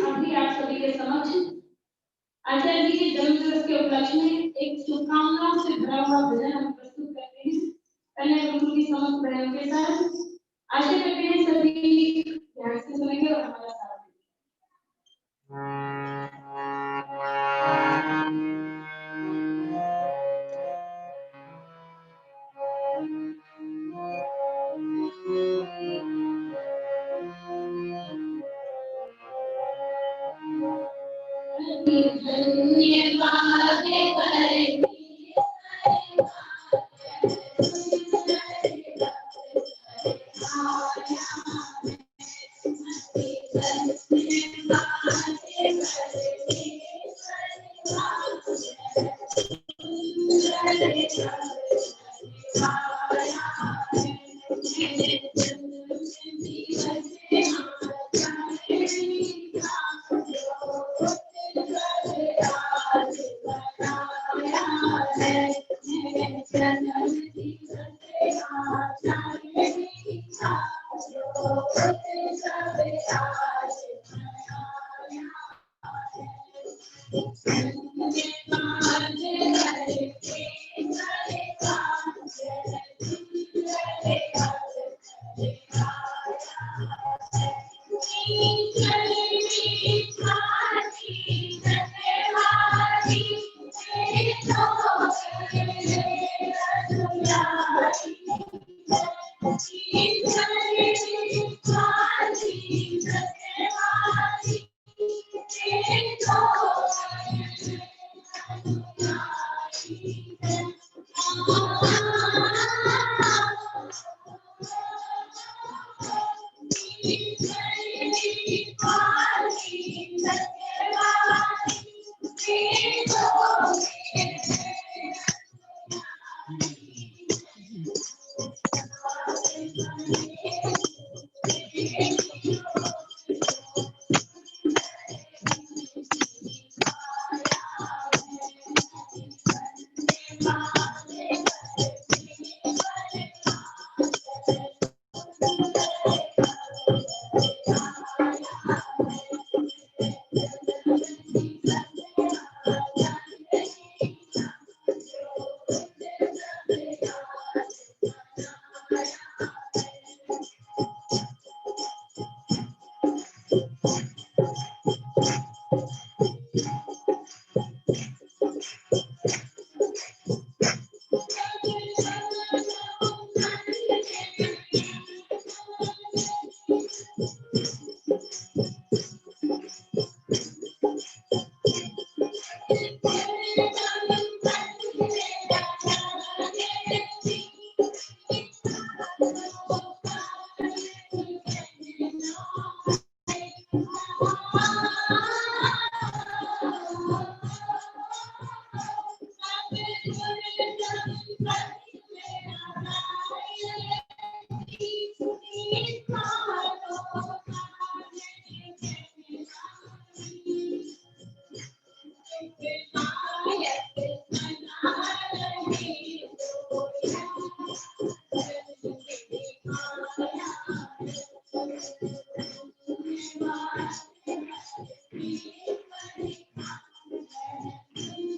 अभी आप सभी के समक्ष आचार्य जी के जन्म दिवस के उपलक्ष्य में एक शुभकामनाओं से भरा हुआ भजन हम प्रस्तुत करते हैं। पहले गुरु की समस्त बहनों के साथ आशा करते हैं सभी ध्यान से सुनेंगे और हमारा साथ देंगे।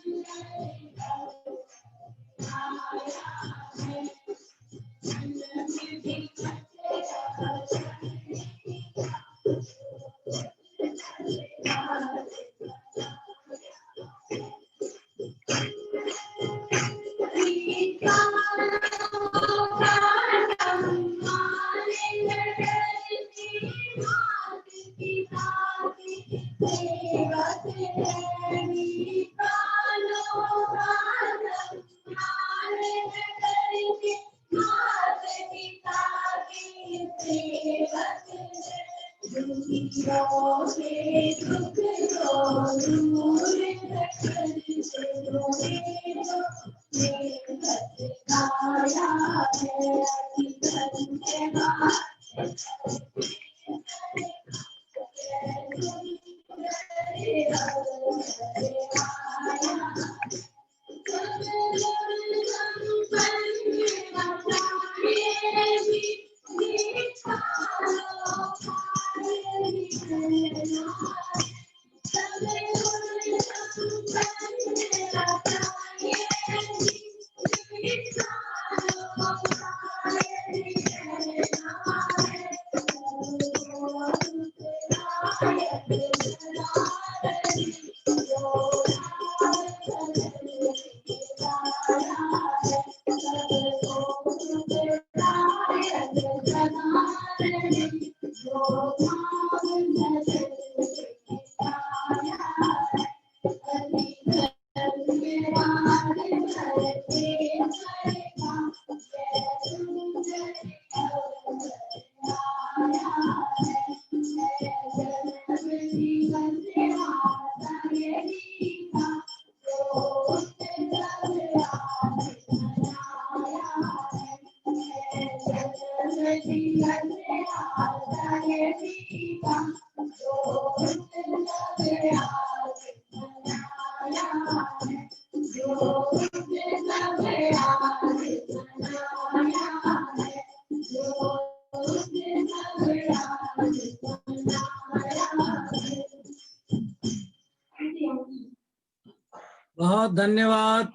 बहुत धन्यवाद।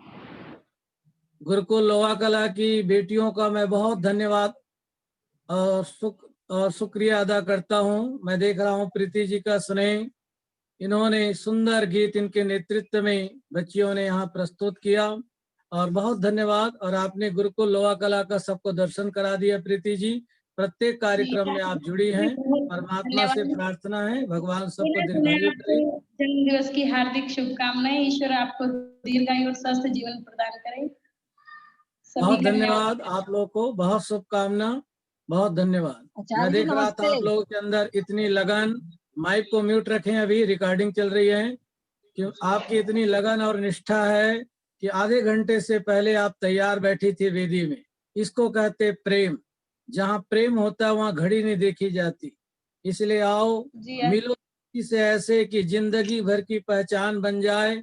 गुरुकुल लोहा कला की बेटियों का मैं बहुत धन्यवाद और शुक्रिया अदा करता हूं। मैं देख रहा हूं प्रीति जी का स्नेह, इन्होंने सुंदर गीत इनके नेतृत्व में बच्चियों ने यहाँ प्रस्तुत किया और बहुत धन्यवाद। और आपने गुरुकुल लोहा कला का सबको दर्शन करा दिया। प्रीति जी, प्रत्येक कार्यक्रम में आप जुड़ी हैं। परमात्मा से प्रार्थना है भगवान सबको दीर्घायु करे। जन्म दिवस की हार्दिक शुभकामनाएं। ईश्वर आपको दीर्घायु और स्वस्थ जीवन प्रदान करे। बहुत धन्यवाद आप लोगों को, बहुत शुभकामना, बहुत धन्यवाद। मैं देख रहा था आप लोगों के अंदर इतनी लगन। माइक को म्यूट रखें, अभी रिकॉर्डिंग चल रही है। कि आपकी इतनी लगन और निष्ठा है कि आधे घंटे से पहले आप तैयार बैठी थी वेदी में। इसको कहते प्रेम। जहाँ प्रेम होता है वहाँ घड़ी नहीं देखी जाती। इसलिए आओ मिलो से ऐसे कि जिंदगी भर की पहचान बन जाए।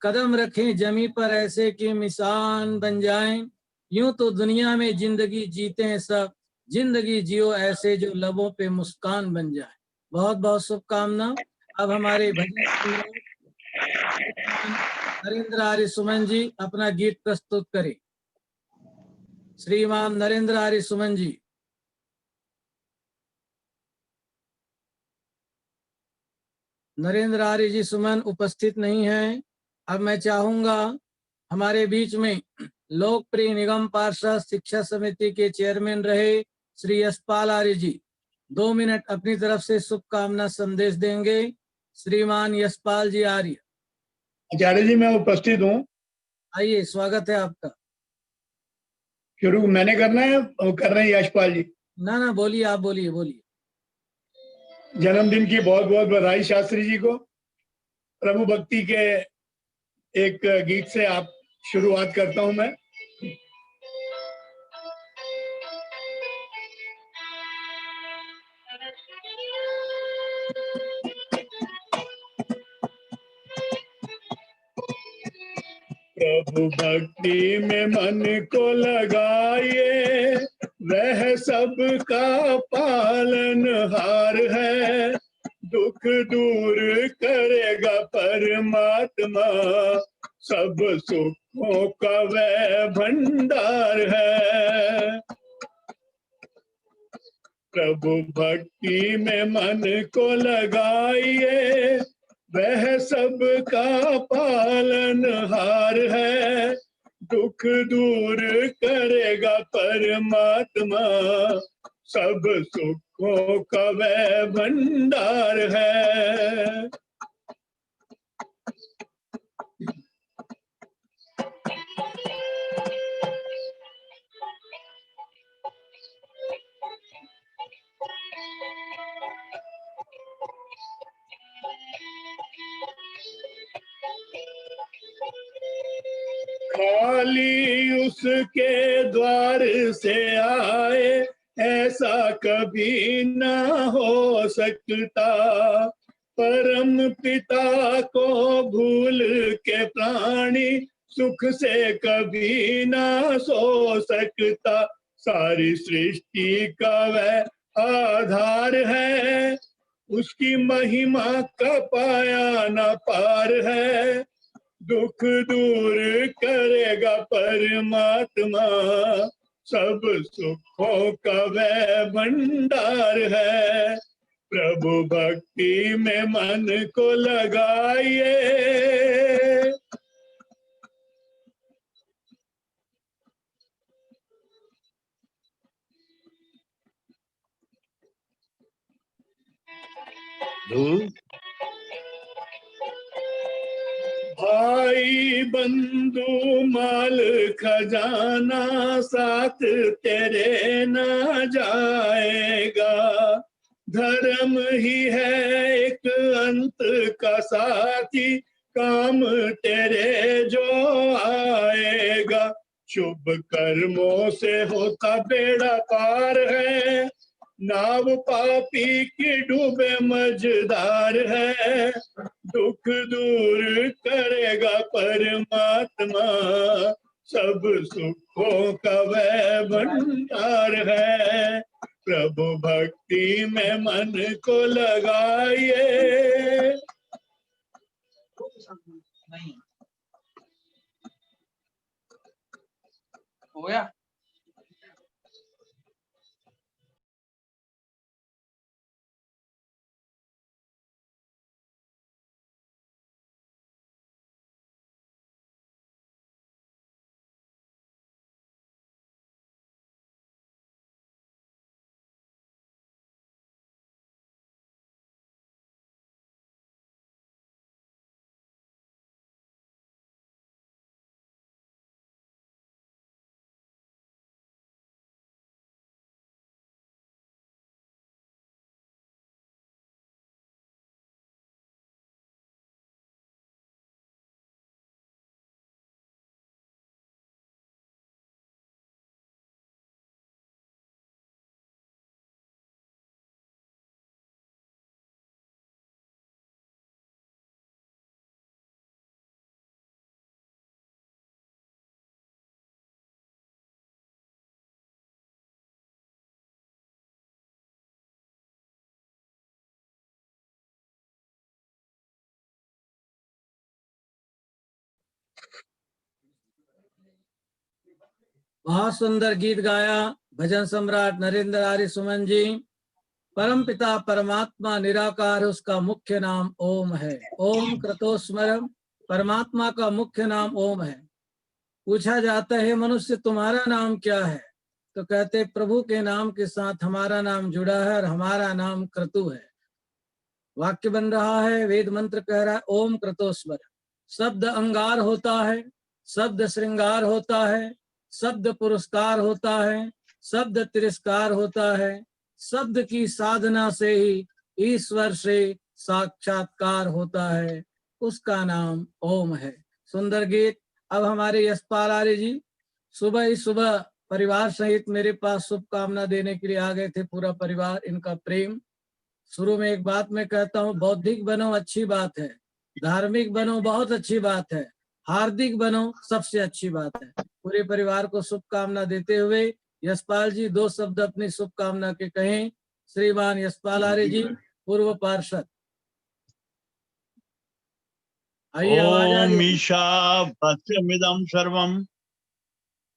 कदम रखें जमी पर ऐसे कि मिसान बन जाएं। यूं तो दुनिया में जिंदगी जीते हैं सब, जिंदगी जियो ऐसे जो लबों पे मुस्कान बन जाए। बहुत बहुत शुभकामना। अब हमारे भजन सम्राट नरेंद्र आर्य सुमन जी अपना गीत प्रस्तुत करें। श्रीमान नरेंद्र आर्य सुमन जी। नरेंद्र आर्य जी सुमन उपस्थित नहीं है। अब मैं चाहूंगा हमारे बीच में लोकप्रिय निगम पार्षद शिक्षा समिति के चेयरमैन रहे श्री यशपाल आर्य जी 2 मिनट अपनी तरफ से शुभकामना संदेश देंगे। श्रीमान यशपाल जी आर्य। आचार्य जी मैं उपस्थित हूँ। आइए, स्वागत है आपका। शुरू मैंने करना है? कर रहे हैं यशपाल जी? ना बोलिए, आप बोलिए बोलिए। जन्मदिन की बहुत बहुत बधाई शास्त्री जी को। प्रभु भक्ति के एक गीत से आप शुरुआत करता हूं मैं। प्रभु भक्ति में मन को लगाइए, वह सबका पालनहार है। दुख दूर करेगा परमात्मा, सब सुखों का वह भंडार है। प्रभु भक्ति में मन को लगाइए, वह सबका पालनहार है। दुख दूर करेगा परमात्मा, सब सुखों का वह भंडार है। खाली उसके द्वार से आए ऐसा कभी ना हो सकता। परम पिता को भूल के प्राणी सुख से कभी ना सो सकता। सारी सृष्टि का वह आधार है, उसकी महिमा का पाया न पार है। दुख दूर करेगा परमात्मा, सब सुखों का वह भंडार है। प्रभु भक्ति में मन को लगाइए, भाई बंधु माल खजाना साथ तेरे न जाएगा। धर्म ही है एक अंत का साथी, काम तेरे जो आएगा। शुभ कर्मों से होता बेड़ा पार है, नाव पापी की डूबे मझधार है। दुख दूर करेगा परमात्मा, सब सुखों का वह भंडार है। प्रभु भक्ति में मन को लगाइए। हो गया। बहुत सुंदर गीत गाया भजन सम्राट नरेंद्र आर्य सुमन जी। परम पिता परमात्मा निराकार, उसका मुख्य नाम ओम है। ओम कृतोस्मरम, परमात्मा का मुख्य नाम ओम है। पूछा जाता है मनुष्य तुम्हारा नाम क्या है, तो कहते प्रभु के नाम के साथ हमारा नाम जुड़ा है और हमारा नाम क्रतु है। वाक्य बन रहा है, वेद मंत्र कह रहा है ओम क्रतोस्मर। शब्द अंगार होता है, शब्द श्रृंगार होता है, शब्द पुरस्कार होता है, शब्द तिरस्कार होता है। शब्द की साधना से ही ईश्वर से साक्षात्कार होता है, उसका नाम ओम है। सुंदर गीत। अब हमारे यशपाल आर्य जी सुबह ही सुबह परिवार सहित मेरे पास शुभकामना देने के लिए आ गए थे। पूरा परिवार, इनका प्रेम। शुरू में एक बात मैं कहता हूँ, बौद्धिक बनो अच्छी बात है, धार्मिक बनो बहुत अच्छी बात है, हार्दिक बनो सबसे अच्छी बात है। पूरे परिवार को शुभकामना देते हुए यशपाल जी दो शब्द अपनी शुभकामना के कहें। श्रीमान यशपाल आर्य जी, पूर्व पार्षद। आइए, आवाज आ ओम रही है। ईशा भस्यमिदं सर्वं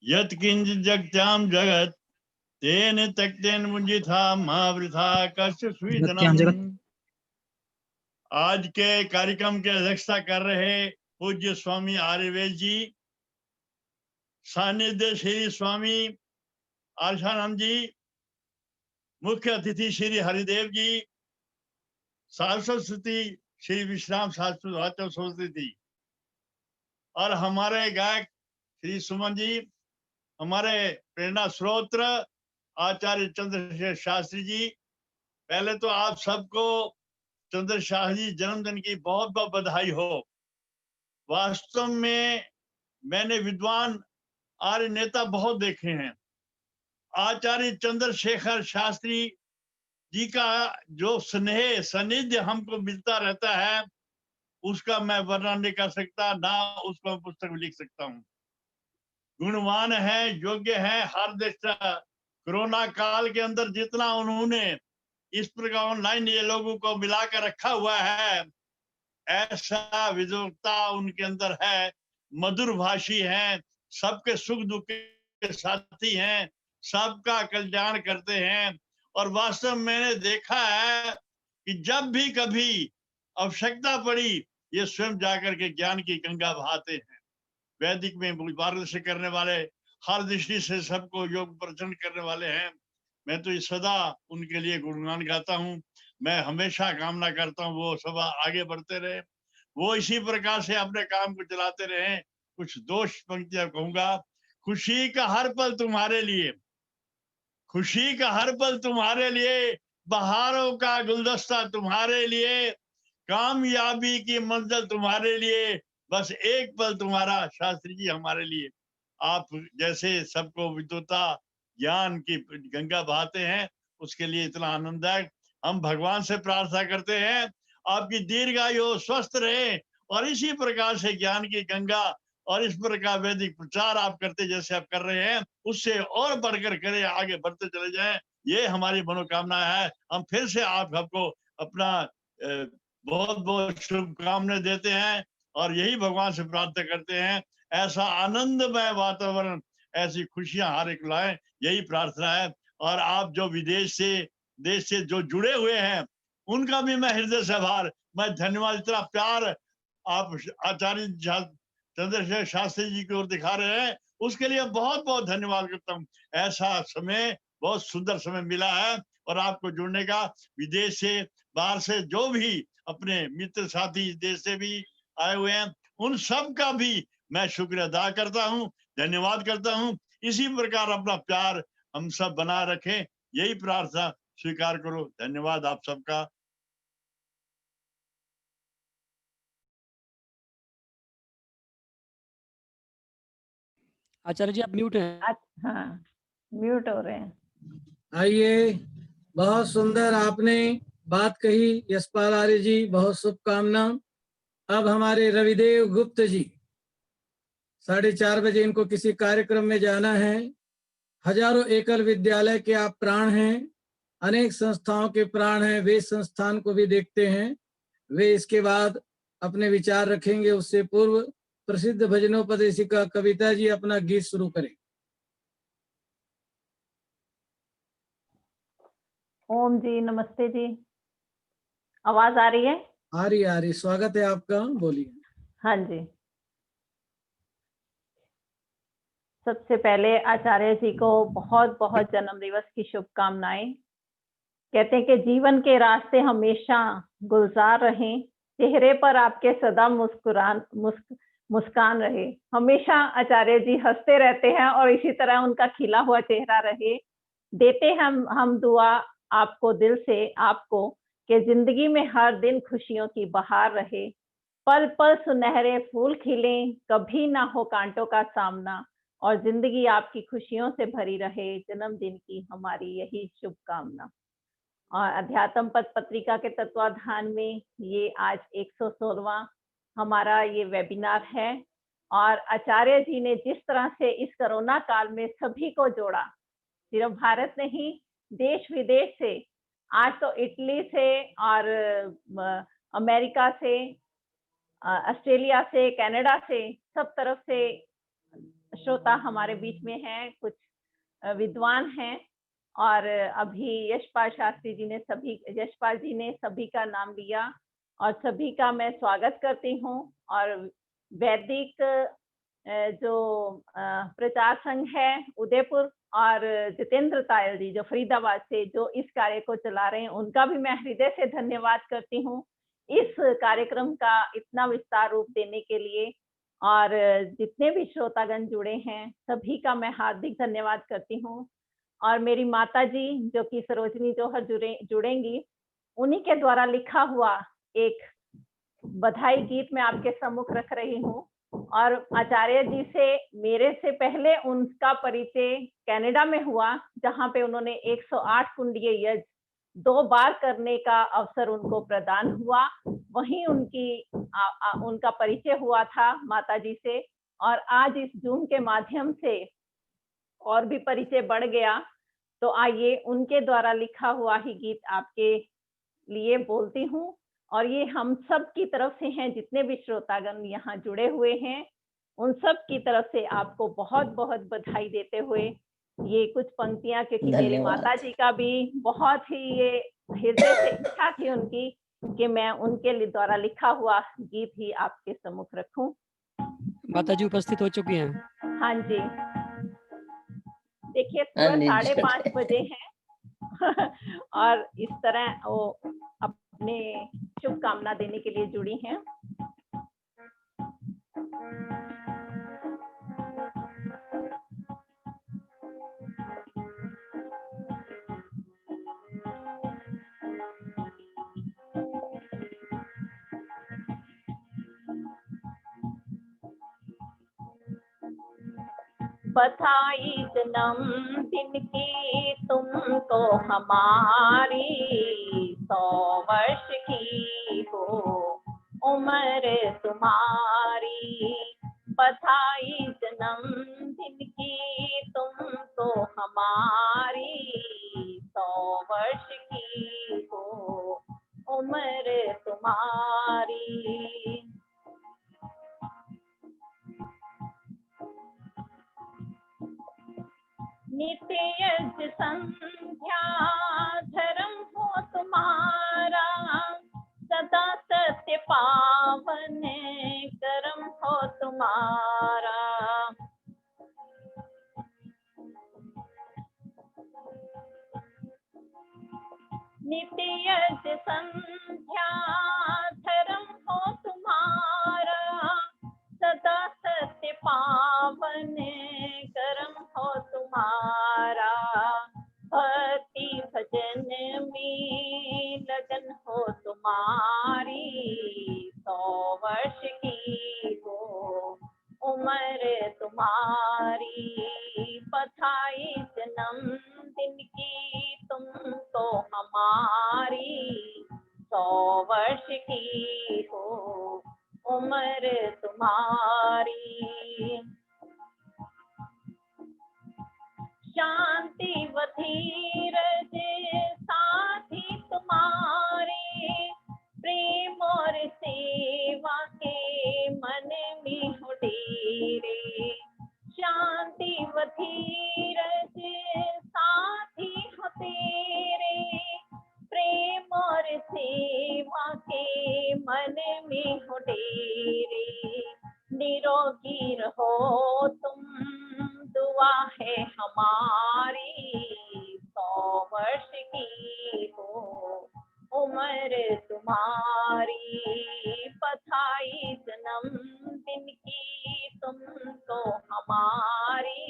यत्किंचित् जगत्यां जगत् तेन त्यक्तेन मुञ्जिथा मा वृथा कस्य स्वीदनम्। आज के कार्यक्रम की अध्यक्षता कर रहे पूज्य स्वामी आर्यवेद जी, सानिध्य श्री स्वामी आशानंद जी, मुख्य अतिथि श्री हरिदेव जी, सरस्वती श्री विश्राम शास्त्री वाचव सरस्वती और हमारे गायक श्री सुमन जी, हमारे प्रेरणा स्रोत्र आचार्य चंद्रशेखर शास्त्री जी। पहले तो आप सबको चंद्रशेखर जी जन्मदिन की बहुत बहुत बधाई हो। वास्तव में मैंने विद्वान आर्य नेता बहुत देखे हैं। आचार्य चंद्रशेखर शास्त्री जी का जो स्नेह सानिध्य हमको मिलता रहता है, उसका मैं वर्णन नहीं कर सकता, ना उस पर पुस्तक में लिख सकता हूँ। गुणवान है, योग्य है, हर दृष्टा। कोरोना काल के अंदर जितना उन्होंने इस प्रकार ऑनलाइन ये लोगों को मिलाकर रखा हुआ है, ऐसा विद्वता उनके अंदर है। मधुर भाषी हैं, सबके सुख दुख के साथी हैं, सबका कल्याण करते हैं। और वास्तव में मैंने देखा है कि जब भी कभी आवश्यकता पड़ी, ये स्वयं जाकर के ज्ञान की गंगा बहाते हैं। वैदिक में मार्गदर्शन करने वाले, हर दृष्टि से सबको योग प्रचंड करने वाले हैं। मैं तो सदा उनके लिए गुणगान गाता हूँ। मैं हमेशा कामना करता हूँ वो सब आगे बढ़ते रहे, वो इसी प्रकार से अपने काम को चलाते रहे। कुछ दोष पंक्तियां कहूंगा। खुशी का हर पल तुम्हारे लिए, खुशी का हर पल तुम्हारे लिए, बहारों का गुलदस्ता तुम्हारे लिए, कामयाबी की मंजिल तुम्हारे लिए, बस एक पल तुम्हारा शास्त्री जी हमारे लिए। आप जैसे सबको विद्वता ज्ञान की गंगा बहाते हैं, उसके लिए इतना आनंददायक। हम भगवान से प्रार्थना करते हैं आपकी दीर्घायु, स्वस्थ रहे, और इसी प्रकार से ज्ञान की गंगा और इस प्रकार वैदिक प्रचार आप करते जैसे आप कर रहे हैं, उससे और बढ़कर करें, आगे बढ़ते चले जाएं। ये हमारी मनोकामना है। हम फिर से आप सबको अपना बहुत बहुत शुभकामनाएं देते हैं, और यही भगवान से प्रार्थना करते हैं ऐसा आनंदमय वातावरण, ऐसी खुशियां हर एक लाए, यही प्रार्थना है। और आप जो विदेश से, देश से जो जुड़े हुए हैं, उनका भी मैं हृदय से आभार, मैं धन्यवाद। इतना प्यार आप आचार्य चंद्रशेखर शास्त्री जी की ओर दिखा रहे हैं, उसके लिए बहुत बहुत धन्यवाद करता हूँ। ऐसा समय, बहुत सुंदर समय मिला है, और आपको जुड़ने का, विदेश से, बाहर से जो भी अपने मित्र साथी देश से भी आए हुए हैं, उन सब का भी मैं शुक्रिया अदा करता हूँ, धन्यवाद करता हूँ। इसी प्रकार अपना प्यार हम सब बना रखें, यही प्रार्थना स्वीकार करो। धन्यवाद आप सबका। आचार्य जी आप म्यूट हैं। हाँ, म्यूट हो रहे हैं। आइए, बहुत सुंदर आपने बात कही यशपाल आर्य जी, बहुत शुभकामना। अब हमारे रविदेव गुप्त जी, 4:30 बजे इनको किसी कार्यक्रम में जाना है। हजारों एकल विद्यालय के आप प्राण हैं, अनेक संस्थाओं के प्राण हैं, वे संस्थान को भी देखते हैं। वे इसके बाद अपने विचार रखेंगे। उससे पूर्व प्रसिद्ध भजनोपदेशिका कविता जी अपना गीत शुरू करें। ओम जी, नमस्ते जी, आवाज आ रही है? आ रही, स्वागत है आपका, बोलिए। हाँ जी, सबसे पहले आचार्य जी को बहुत बहुत जन्म दिवस की शुभकामनाएं। कहते हैं कि जीवन के रास्ते हमेशा गुलजार रहें, चेहरे पर आपके सदा मुस्कान रहे। हमेशा आचार्य जी हंसते रहते हैं और इसी तरह उनका खिला हुआ चेहरा रहे। देते हम दुआ आपको दिल से, आपको, कि जिंदगी में हर दिन खुशियों की बहार रहे, पल पल सुनहरे फूल खिलें, कभी ना हो कांटों का सामना, और जिंदगी आपकी खुशियों से भरी रहे। जन्मदिन की हमारी यही शुभकामना। और अध्यात्म पथ पत्रिका के तत्वाधान में ये आज 116वां हमारा ये वेबिनार है। और आचार्य जी ने जिस तरह से इस कोरोना काल में सभी को जोड़ा, सिर्फ भारत नहीं, देश विदेश से, आज तो इटली से और अमेरिका से, ऑस्ट्रेलिया से, कनाडा से, सब तरफ से श्रोता हमारे बीच में हैं। कुछ विद्वान हैं, और अभी यशपाल जी ने सभी का नाम लिया, और सभी का मैं स्वागत करती हूँ। और वैदिक जो प्रचार संघ है उदयपुर, और जितेंद्र तायल जी जो फरीदाबाद से जो इस कार्य को चला रहे हैं, उनका भी मैं हृदय से धन्यवाद करती हूँ इस कार्यक्रम का इतना विस्तार रूप देने के लिए। और जितने भी श्रोतागण जुड़े हैं सभी का मैं हार्दिक धन्यवाद करती हूँ। और मेरी माता जी जो कि सरोजनी जौहर जुड़ेंगी, उन्हीं के द्वारा लिखा हुआ एक बधाई गीत मैं आपके सम्मुख रख रही हूँ। और आचार्य जी से मेरे से पहले उनका परिचय कनाडा में हुआ, जहाँ पे उन्होंने 108 कुंडीय यज्ञ 2 बार करने का अवसर उनको प्रदान हुआ। वहीं उनका परिचय हुआ था माता जी से, और आज इस जूम के माध्यम से और भी परिचय बढ़ गया। तो आइए उनके द्वारा लिखा हुआ ही गीत आपके लिए बोलती हूँ, और ये हम सब की तरफ से हैं, जितने भी श्रोतागण यहाँ जुड़े हुए हैं उन सब की तरफ से आपको बहुत बहुत बधाई देते हुए ये कुछ पंक्तियां, क्योंकि मेरी माता जी का भी बहुत ही ये हृदय से इच्छा थी उनकी कि मैं उनके द्वारा लिखा हुआ गीत ही आपके सम्मुख रखूं। माता जी उपस्थित हो चुकी हैं। हाँ जी, देखिए सुबह 5:30 बजे हैं और इस तरह वो अपने शुभकामना देने के लिए जुड़ी हैं। बधाई जन्मदिन की तुमको हमारी, 100 वर्ष की हो उम्र तुम्हारी। बधाई जन्मदिन की तुमको हमारी, 100 वर्ष की हो उम्र तुम्हारी। नित्य यज्ञ संध्या धर्म हो तुम्हारा, सदा सत्य पावन कर्म हो तुम्हारा। नित्य यज्ञ संध्या धर्म हो तुम्हारा, सदा सत्य पावन कर्म हो तुम्हारा। भक्ति भजन में लगन हो तुम्हारी, 100 वर्ष की हो उम्र तुम्हारी। बधाई जन्मदिन की तुमको हमारी, 100 वर्ष की हो उम्र तुम्हारी। शांति व धीरज साथी तुम्हारे, प्रेम और सेवा के मन में हो डेरे। शांति व धीरज साथी हो तेरे, प्रेम और सेवा के मन में हो डेरे। निरोगी रहो तुम दुआ है हमारी, 100 वर्ष की हो उम्र तुम्हारी। बधाई जन्मदिन की तुमको हमारी,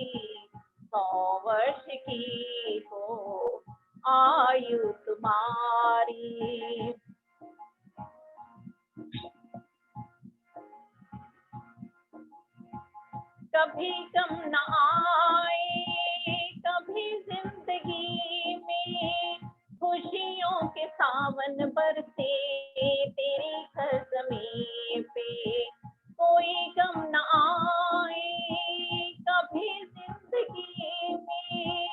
100 वर्ष की हो आयु तुम्हारी। कभी गम न आए कभी जिंदगी में, खुशियों के सावन बरसे तेरी खज़मी पे। कोई गम न आए कभी जिंदगी में,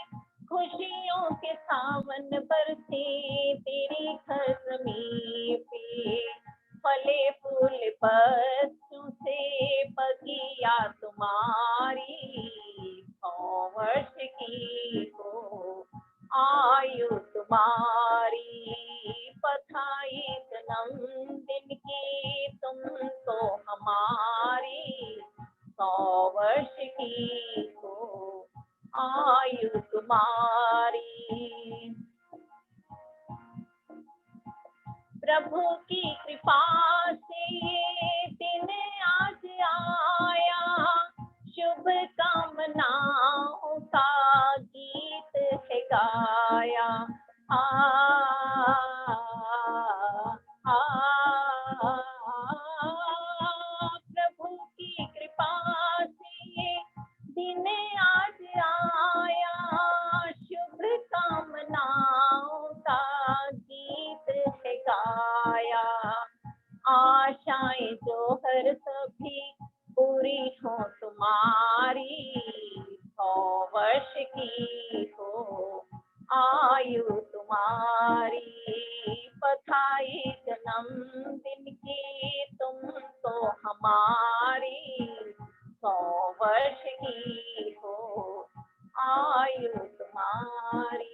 खुशियों के सावन बरसे तेरी खज़मी पे। फले फूल बच्चों से बगिया तुम्हारी, 100 वर्ष की हो आयु तुम्हारी। बधाई जन्मदिन की तुमको हमारी, 100 वर्ष की हो आयु तुम्हारी। प्रभु की कृपा से ये दिन आज आया, शुभ कामनाओं का गीत है गाया। प्रभु की तुम्हारी 100 वर्ष की हो आयु तुम्हारी, बधाई जन्मदिन की तुमको हमारी, 100 वर्ष की हो आयु तुम्हारी,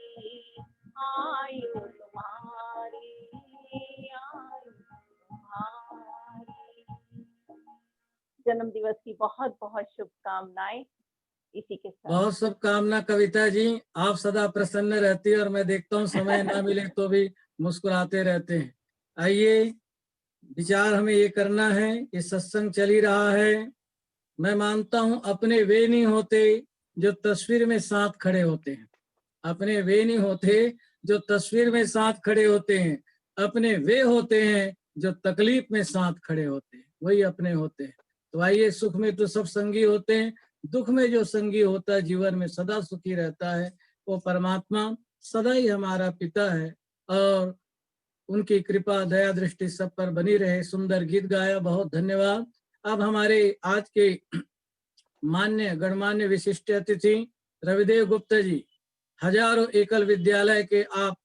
आयु तुम्हारी, आयु तुम्हारी। जन्म दिवस की बहुत बहुत शुभकामनाएं। इसी के साथ बहुत शुभकामना कविता जी, आप सदा प्रसन्न रहती है और मैं देखता हूँ समय ना मिले तो भी मुस्कुराते रहते हैं। आइए, विचार हमें ये करना है कि सत्संग चल ही रहा है। मैं मानता हूँ अपने वे नहीं होते जो तस्वीर में साथ खड़े होते हैं, अपने वे नहीं होते जो तस्वीर में साथ खड़े होते हैं, अपने वे होते हैं जो तकलीफ में साथ खड़े होते हैं, वही अपने होते हैं। तो आइए, सुख में तो सब संगी होते हैं, दुख में जो संगी होता है जीवन में सदा सुखी रहता है, वो परमात्मा सदा ही हमारा पिता है और उनकी कृपा दया दृष्टि सब पर बनी रहे। सुंदर गीत गाया, बहुत धन्यवाद। अब हमारे आज के मान्य गणमान्य विशिष्ट अतिथि रविदेव गुप्ता जी, हजारों एकल विद्यालय के आप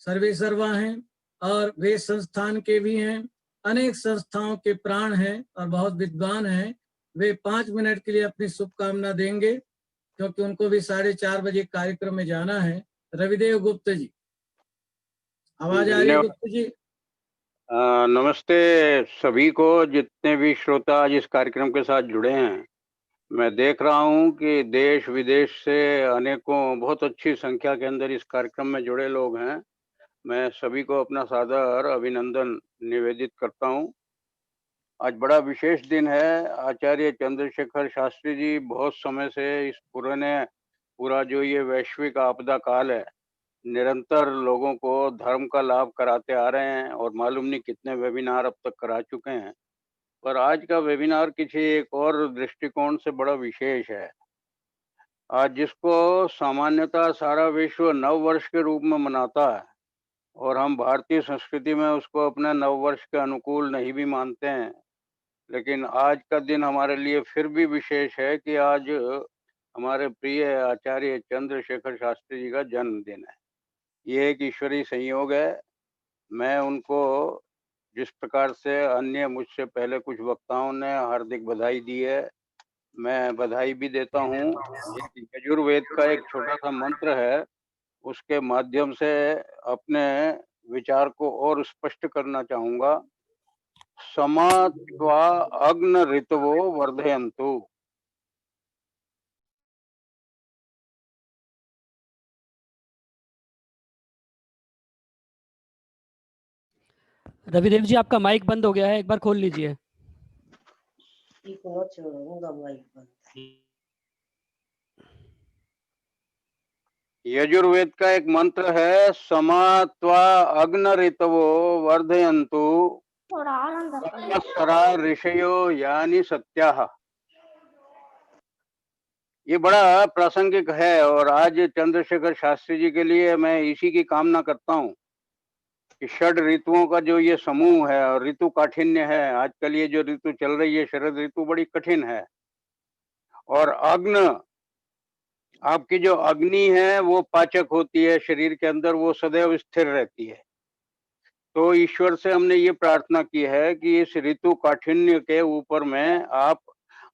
सर्वे सर्वा हैं और वे संस्थान के भी हैं, अनेक संस्थाओं के प्राण हैं और बहुत विद्वान हैं। वे 5 मिनट के लिए अपनी शुभकामना देंगे क्योंकि उनको भी 4:30 बजे कार्यक्रम में जाना है। रविदेव गुप्ता जी, आवाज आ रही है गुप्ता जी? नमस्ते सभी को, जितने भी श्रोता आज इस कार्यक्रम के साथ जुड़े हैं। मैं देख रहा हूं कि देश विदेश से अनेकों बहुत अच्छी संख्या के अंदर इस कार्यक्रम में जुड़े लोग हैं। मैं सभी को अपना सादर अभिनंदन निवेदित करता हूं। आज बड़ा विशेष दिन है। आचार्य चंद्रशेखर शास्त्री जी बहुत समय से इस पूरा जो ये वैश्विक आपदा काल है, निरंतर लोगों को धर्म का लाभ कराते आ रहे हैं और मालूम नहीं कितने वेबिनार अब तक करा चुके हैं। पर आज का वेबिनार किसी एक और दृष्टिकोण से बड़ा विशेष है। आज जिसको सामान्यतः सारा विश्व नव वर्ष के रूप में मनाता है और हम भारतीय संस्कृति में उसको अपने नव वर्ष के अनुकूल नहीं भी मानते हैं, लेकिन आज का दिन हमारे लिए फिर भी विशेष है कि आज हमारे प्रिय आचार्य चंद्रशेखर शास्त्री जी का जन्मदिन है। ये एक ईश्वरीय संयोग है। मैं उनको जिस प्रकार से अन्य मुझसे पहले कुछ वक्ताओं ने हार्दिक बधाई दी है, मैं बधाई भी देता हूँ। एक यजुर्वेद का एक छोटा सा मंत्र है, उसके माध्यम से अपने विचार को और स्पष्ट करना चाहूंगा। समात्वा अग्न ऋतवो वर्धयन्तु। रविदेव जी, आपका माइक बंद हो गया है, एक बार खोल लीजिए। यजुर्वेद का एक मंत्र है, समात्वा अग्न ऋतवो वर्धयन्तु संवत्सरा ऋषयो यानि सत्याः। ये बड़ा प्रासंगिक है और आज चंद्रशेखर शास्त्री जी के लिए मैं इसी की कामना करता हूँ कि षड ऋतुओं का जो ये समूह है और ऋतु काठिन्य है, आजकल ये जो ऋतु चल रही है शरद ऋतु बड़ी कठिन है, और अग्न, आपकी जो अग्नि है वो पाचक होती है शरीर के अंदर, वो सदैव स्थिर रहती है। तो ईश्वर से हमने ये प्रार्थना की है कि इस ऋतु काठिन्य के ऊपर में आप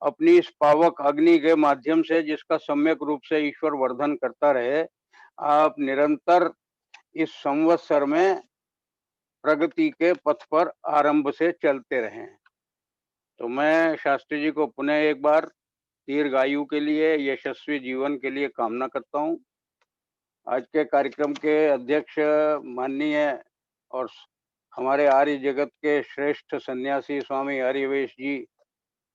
अपनी इस पावक अग्नि के माध्यम से, जिसका सम्यक रूप से ईश्वर वर्धन करता रहे, आप निरंतर इस संवत्सर में प्रगति के पथ पर आरंभ से चलते रहें। तो मैं शास्त्री जी को पुनः एक बार दीर्घायु के लिए, यशस्वी जीवन के लिए कामना करता हूँ। आज के कार्यक्रम के अध्यक्ष माननीय और हमारे आर्य जगत के श्रेष्ठ सन्यासी स्वामी आर्यवेश जी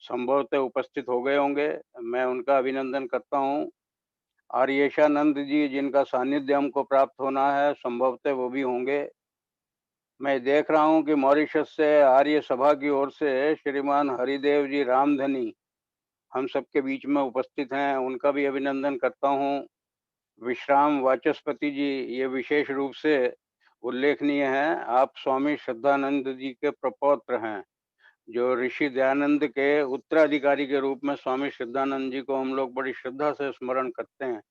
संभवतः उपस्थित हो गए होंगे, मैं उनका अभिनंदन करता हूँ। आर्येशानंद जी, जिनका सानिध्य हमको प्राप्त होना है, संभवतः वो भी होंगे। मैं देख रहा हूं कि मॉरिशस से आर्य सभा की ओर से श्रीमान हरिदेव जी रामधनी हम सबके बीच में उपस्थित हैं, उनका भी अभिनंदन करता हूं। विश्राम वाचस्पति जी, ये विशेष रूप से उल्लेखनीय हैं, आप स्वामी श्रद्धानंद जी के प्रपौत्र हैं। जो ऋषि दयानंद के उत्तराधिकारी के रूप में स्वामी सिद्धानंद जी को हम लोग बड़ी श्रद्धा से स्मरण करते हैं।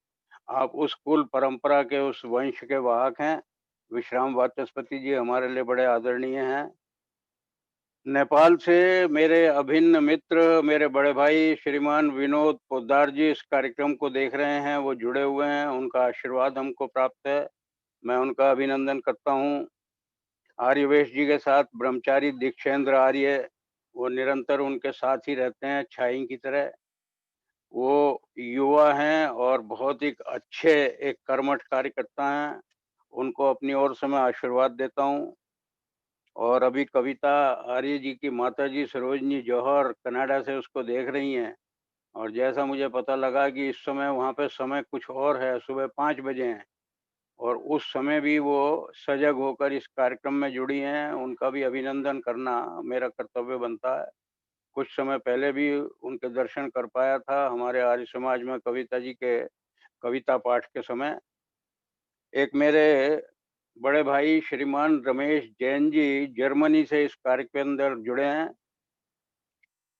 आप उस कुल परंपरा के, उस वंश के वाहक हैं। विश्राम वाचस्पति जी हमारे लिए बड़े आदरणीय हैं। नेपाल से मेरे अभिन्न मित्र, मेरे बड़े भाई श्रीमान विनोद पोद्दार जी इस कार्यक्रम को देख रहे हैं, वो जुड़े हुए हैं, उनका आशीर्वाद हमको प्राप्त है, मैं उनका अभिनंदन करता हूँ। आर्यवेश जी के साथ ब्रह्मचारी दीक्षेंद्र आर्य, वो निरंतर उनके साथ ही रहते हैं छाई की तरह। वो युवा हैं और बहुत ही अच्छे एक कर्मठ कार्यकर्ता हैं, उनको अपनी ओर से मैं आशीर्वाद देता हूँ। और अभी कविता आर्य जी की माताजी सरोजनी जौहर कनाडा से उसको देख रही हैं, और जैसा मुझे पता लगा कि इस समय वहाँ पे समय कुछ और है, सुबह 5 बजे हैं, और उस समय भी वो सजग होकर इस कार्यक्रम में जुड़ी हैं। उनका भी अभिनंदन करना मेरा कर्तव्य बनता है। कुछ समय पहले भी उनके दर्शन कर पाया था हमारे आर्य समाज में कविता जी के कविता पाठ के समय। एक मेरे बड़े भाई श्रीमान रमेश जैन जी जर्मनी से इस कार्य के अंदर जुड़े हैं।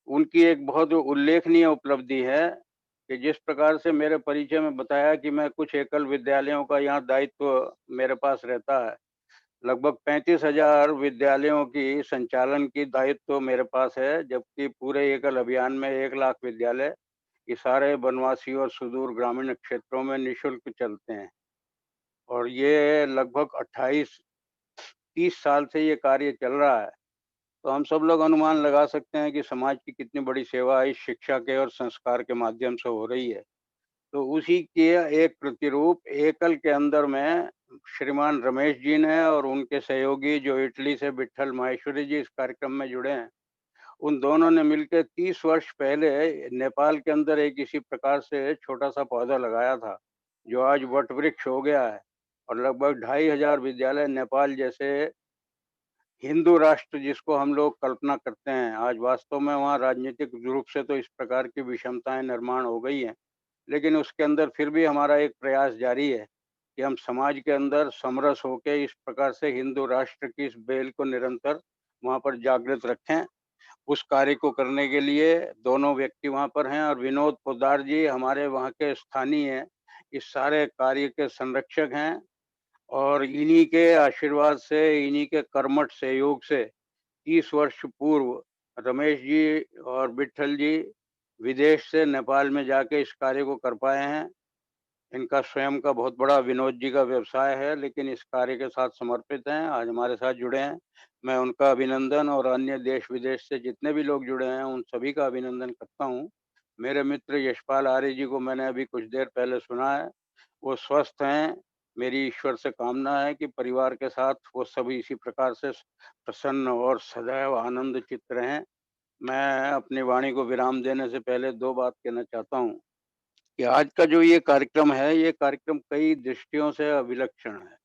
उनकी एक बहुत उल्लेखनीय उपलब्धि है कि जिस प्रकार से मेरे परिचय में बताया कि मैं कुछ एकल विद्यालयों का यहाँ दायित्व मेरे पास रहता है, लगभग 35,000 विद्यालयों की संचालन की दायित्व मेरे पास है, जबकि पूरे एकल अभियान में 1 लाख विद्यालय ये सारे वनवासी और सुदूर ग्रामीण क्षेत्रों में निःशुल्क चलते हैं। और ये लगभग 28-30 साल से ये कार्य चल रहा है। तो हम सब लोग अनुमान लगा सकते हैं कि समाज की कितनी बड़ी सेवा इस शिक्षा के और संस्कार के माध्यम से हो रही है। तो उसी के एक प्रतिरूप एकल के अंदर में श्रीमान रमेश जी ने और उनके सहयोगी जो इटली से विट्ठल माहेश्वरी जी इस कार्यक्रम में जुड़े हैं, उन दोनों ने मिलकर 30 वर्ष पहले नेपाल के अंदर एक इसी प्रकार से छोटा सा पौधा लगाया था, जो आज वट वृक्ष हो गया है, और लगभग 2,500 विद्यालय नेपाल जैसे हिंदू राष्ट्र जिसको हम लोग कल्पना करते हैं, आज वास्तव में वहाँ राजनीतिक रूप से तो इस प्रकार की विषमताएं निर्माण हो गई हैं, लेकिन उसके अंदर फिर भी हमारा एक प्रयास जारी है कि हम समाज के अंदर समरस होकर इस प्रकार से हिंदू राष्ट्र की इस बेल को निरंतर वहाँ पर जागृत रखें। उस कार्य को करने के लिए दोनों व्यक्ति वहाँ पर हैं, और विनोद पोद्दार जी हमारे वहाँ के स्थानीय इस सारे कार्य के संरक्षक हैं, और इन्हीं के आशीर्वाद से, इन्हीं के कर्मठ सहयोग से 30 वर्ष पूर्व रमेश जी और विट्ठल जी विदेश से नेपाल में जाके इस कार्य को कर पाए हैं। इनका स्वयं का बहुत बड़ा विनोद जी का व्यवसाय है, लेकिन इस कार्य के साथ समर्पित हैं, आज हमारे साथ जुड़े हैं। मैं उनका अभिनंदन, और अन्य देश विदेश से जितने भी लोग जुड़े हैं उन सभी का अभिनंदन करता हूँ। मेरे मित्र यशपाल आर्य जी को मैंने अभी कुछ देर पहले सुना है, वो स्वस्थ हैं। मेरी ईश्वर से कामना है कि परिवार के साथ वो सभी इसी प्रकार से प्रसन्न और सदैव आनंद चित्त रहें। मैं अपनी वाणी को विराम देने से पहले 2 बात कहना चाहता हूँ कि आज का जो ये कार्यक्रम है, ये कार्यक्रम कई दृष्टियों से अविलक्षण है।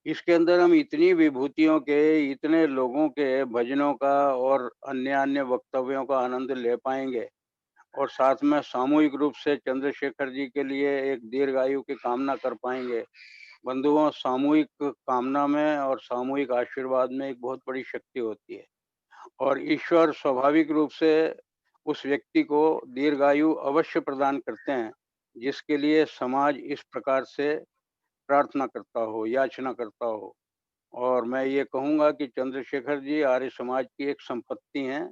इसके अंदर हम इतनी विभूतियों के, इतने लोगों के भजनों का और अन्य वक्तव्यों का आनंद ले पाएंगे, और साथ में सामूहिक रूप से चंद्रशेखर जी के लिए एक दीर्घायु की कामना कर पाएंगे। बंधुओं, सामूहिक कामना में और सामूहिक आशीर्वाद में एक बहुत बड़ी शक्ति होती है, और ईश्वर स्वाभाविक रूप से उस व्यक्ति को दीर्घायु अवश्य प्रदान करते हैं जिसके लिए समाज इस प्रकार से प्रार्थना करता हो, याचना करता हो। और मैं ये कहूँगा कि चंद्रशेखर जी आर्य समाज की एक संपत्ति हैं।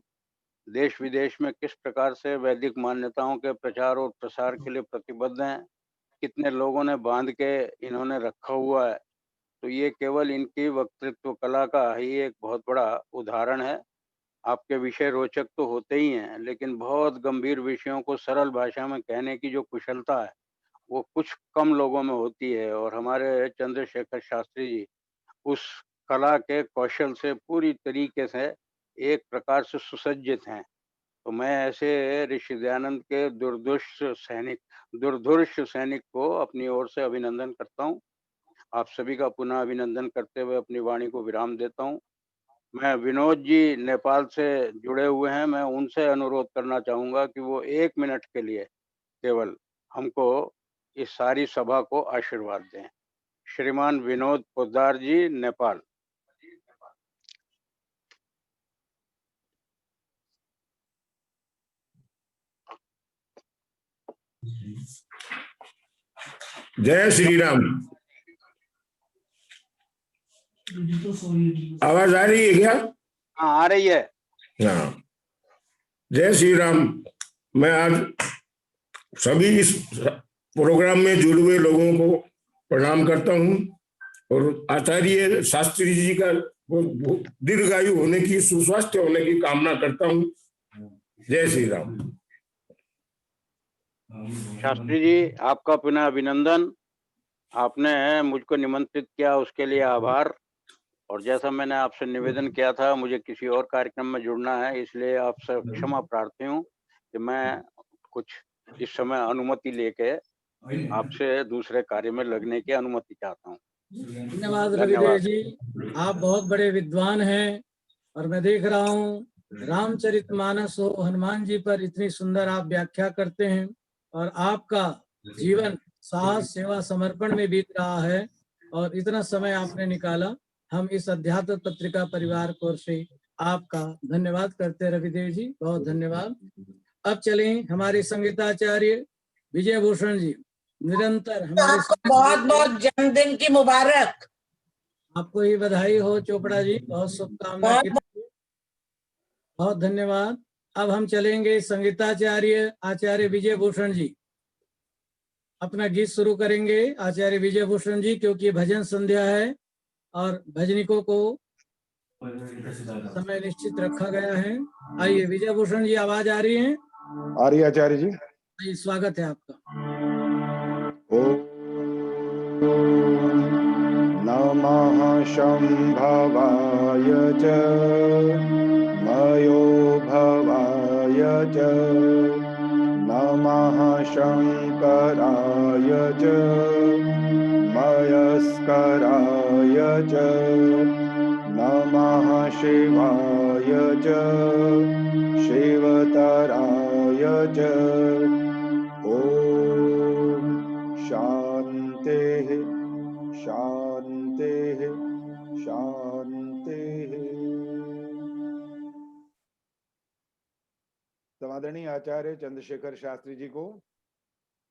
देश विदेश में किस प्रकार से वैदिक मान्यताओं के प्रचार और प्रसार के लिए प्रतिबद्ध हैं, कितने लोगों ने बांध के इन्होंने रखा हुआ है, तो ये केवल इनकी वक्तृत्व कला का ही एक बहुत बड़ा उदाहरण है। आपके विषय रोचक तो होते ही हैं, लेकिन बहुत गंभीर विषयों को सरल भाषा में कहने की जो कुशलता है वो कुछ कम लोगों में होती है, और हमारे चंद्रशेखर शास्त्री जी उस कला के कौशल से पूरी तरीके से एक प्रकार से सुसज्जित हैं। तो मैं ऐसे ऋषि दयानंद के दुर्धुष सैनिक को अपनी ओर से अभिनंदन करता हूँ। आप सभी का पुनः अभिनंदन करते हुए अपनी वाणी को विराम देता हूँ। मैं विनोद जी नेपाल से जुड़े हुए हैं, मैं उनसे अनुरोध करना चाहूंगा कि वो 1 मिनट के लिए केवल हमको इस सारी सभा को आशीर्वाद दें। श्रीमान विनोद पोद्दार जी, नेपाल। जय श्री राम। आवाज आ रही है क्या? हाँ, आ रही है। हाँ, जय श्री राम। मैं आज सभी इस प्रोग्राम में जुड़े हुए लोगों को प्रणाम करता हूँ और आचार्य शास्त्री जी का दीर्घायु होने की, सुस्वास्थ्य होने की कामना करता हूँ। जय श्री राम। शास्त्री जी, आपका पुनः अभिनंदन। आपने मुझको निमंत्रित किया, उसके लिए आभार। और जैसा मैंने आपसे निवेदन किया था, मुझे किसी और कार्यक्रम में जुड़ना है, इसलिए आपसे क्षमा प्रार्थी हूँ कि मैं कुछ इस समय अनुमति लेके आपसे दूसरे कार्य में लगने की अनुमति चाहता हूँ। धन्यवाद रविदेव जी, आप बहुत बड़े विद्वान हैं और मैं देख रहा हूँ रामचरितमानस हो, हनुमान जी पर इतनी सुंदर आप व्याख्या करते हैं और आपका जीवन साहस, सेवा, समर्पण में बीत रहा है और इतना समय आपने निकाला। हम इस अध्यात्म पत्रिका परिवार की ओर से आपका धन्यवाद करते हैं रविदेव जी, बहुत धन्यवाद। अब चलें हमारे संगीताचार्य विजय भूषण जी, निरंतर हमारे बहुत बहुत जन्मदिन की मुबारक। आपको ही बधाई हो चोपड़ा जी, बहुत शुभकामना। बहुत धन्यवाद। अब हम चलेंगे संगीताचार्य आचार्य विजय भूषण जी, अपना गीत शुरू करेंगे आचार्य विजय भूषण जी, क्योंकि भजन संध्या है और भजनिकों को समय निश्चित रखा गया है। आइए विजय भूषण जी, आवाज आ रही है? आ रही है आचार्य जी? आइए, स्वागत है आपका। ओम नमः शंभवाय च मयो भवाय च नमः शंकराय च मयस्कराय च नमः शिवाय च शिवतराय च। ओम शांति शांति शांति। समादरणीय आचार्य चंद्रशेखर शास्त्री जी को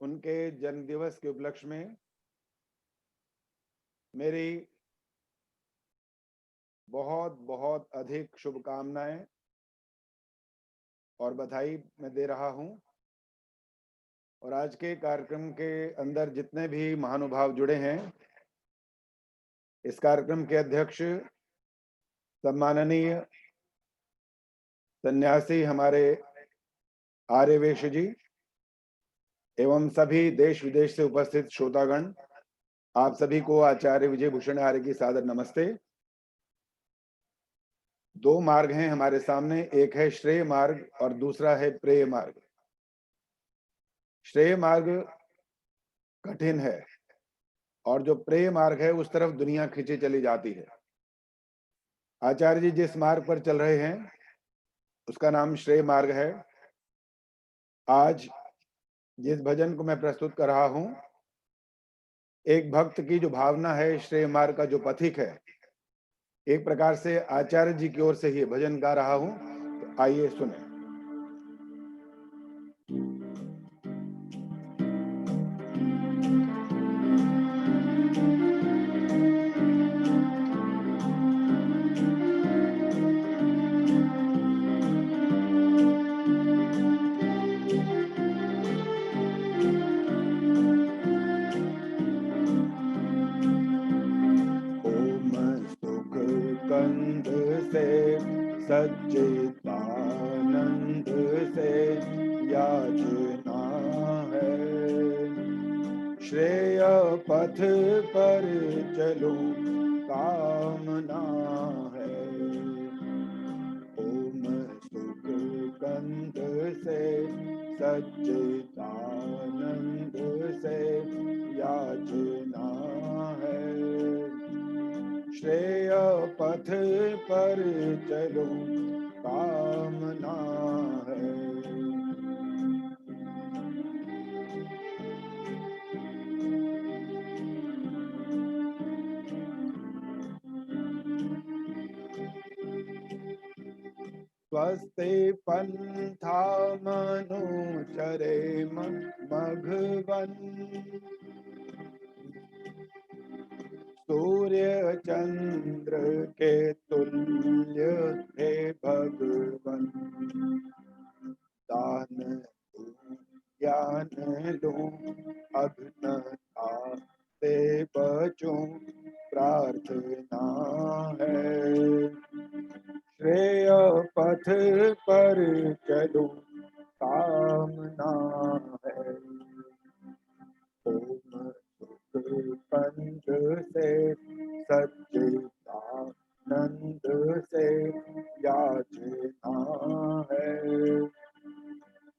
उनके जन्म दिवस के उपलक्ष्य में मेरी बहुत बहुत अधिक शुभकामनाएं और बधाई मैं दे रहा हूं। और आज के कार्यक्रम के अंदर जितने भी महानुभाव जुड़े हैं, इस कार्यक्रम के अध्यक्ष सम्माननीय सन्यासी हमारे आर्यवेश जी एवं सभी देश विदेश से उपस्थित श्रोतागण, आप सभी को आचार्य विजय भूषण आर्य की सादर नमस्ते। दो मार्ग हैं हमारे सामने, एक है श्रेय मार्ग और दूसरा है प्रेय मार्ग। श्रेय मार्ग कठिन है और जो प्रेय मार्ग है उस तरफ दुनिया खींची चली जाती है। आचार्य जी जिस मार्ग पर चल रहे हैं उसका नाम श्रेय मार्ग है। आज जिस भजन को मैं प्रस्तुत कर रहा हूं, एक भक्त की जो भावना है, श्रेय मार्ग का जो पथिक है, एक प्रकार से आचार्य जी की ओर से ही भजन गा रहा हूं। तो आइए सुने। कंद से सच्चिदानंद से याचना है, श्रेय पथ पर चलूं कामना है। ओम सुख कंद से सच्चिदानंद से याचना है, श्रेय पथ पर चलो कामना है। स्वस्ति पंथा मनुचरेम मघवन सूर्य चंद्र के तुल्य हे भगवन दान दूं ज्ञान लूं अघ्नता से बचूं प्रार्थना है श्रेय पथ पर चलूं कामना है ओम सुख कंद से सच्चिदानंद से याचना है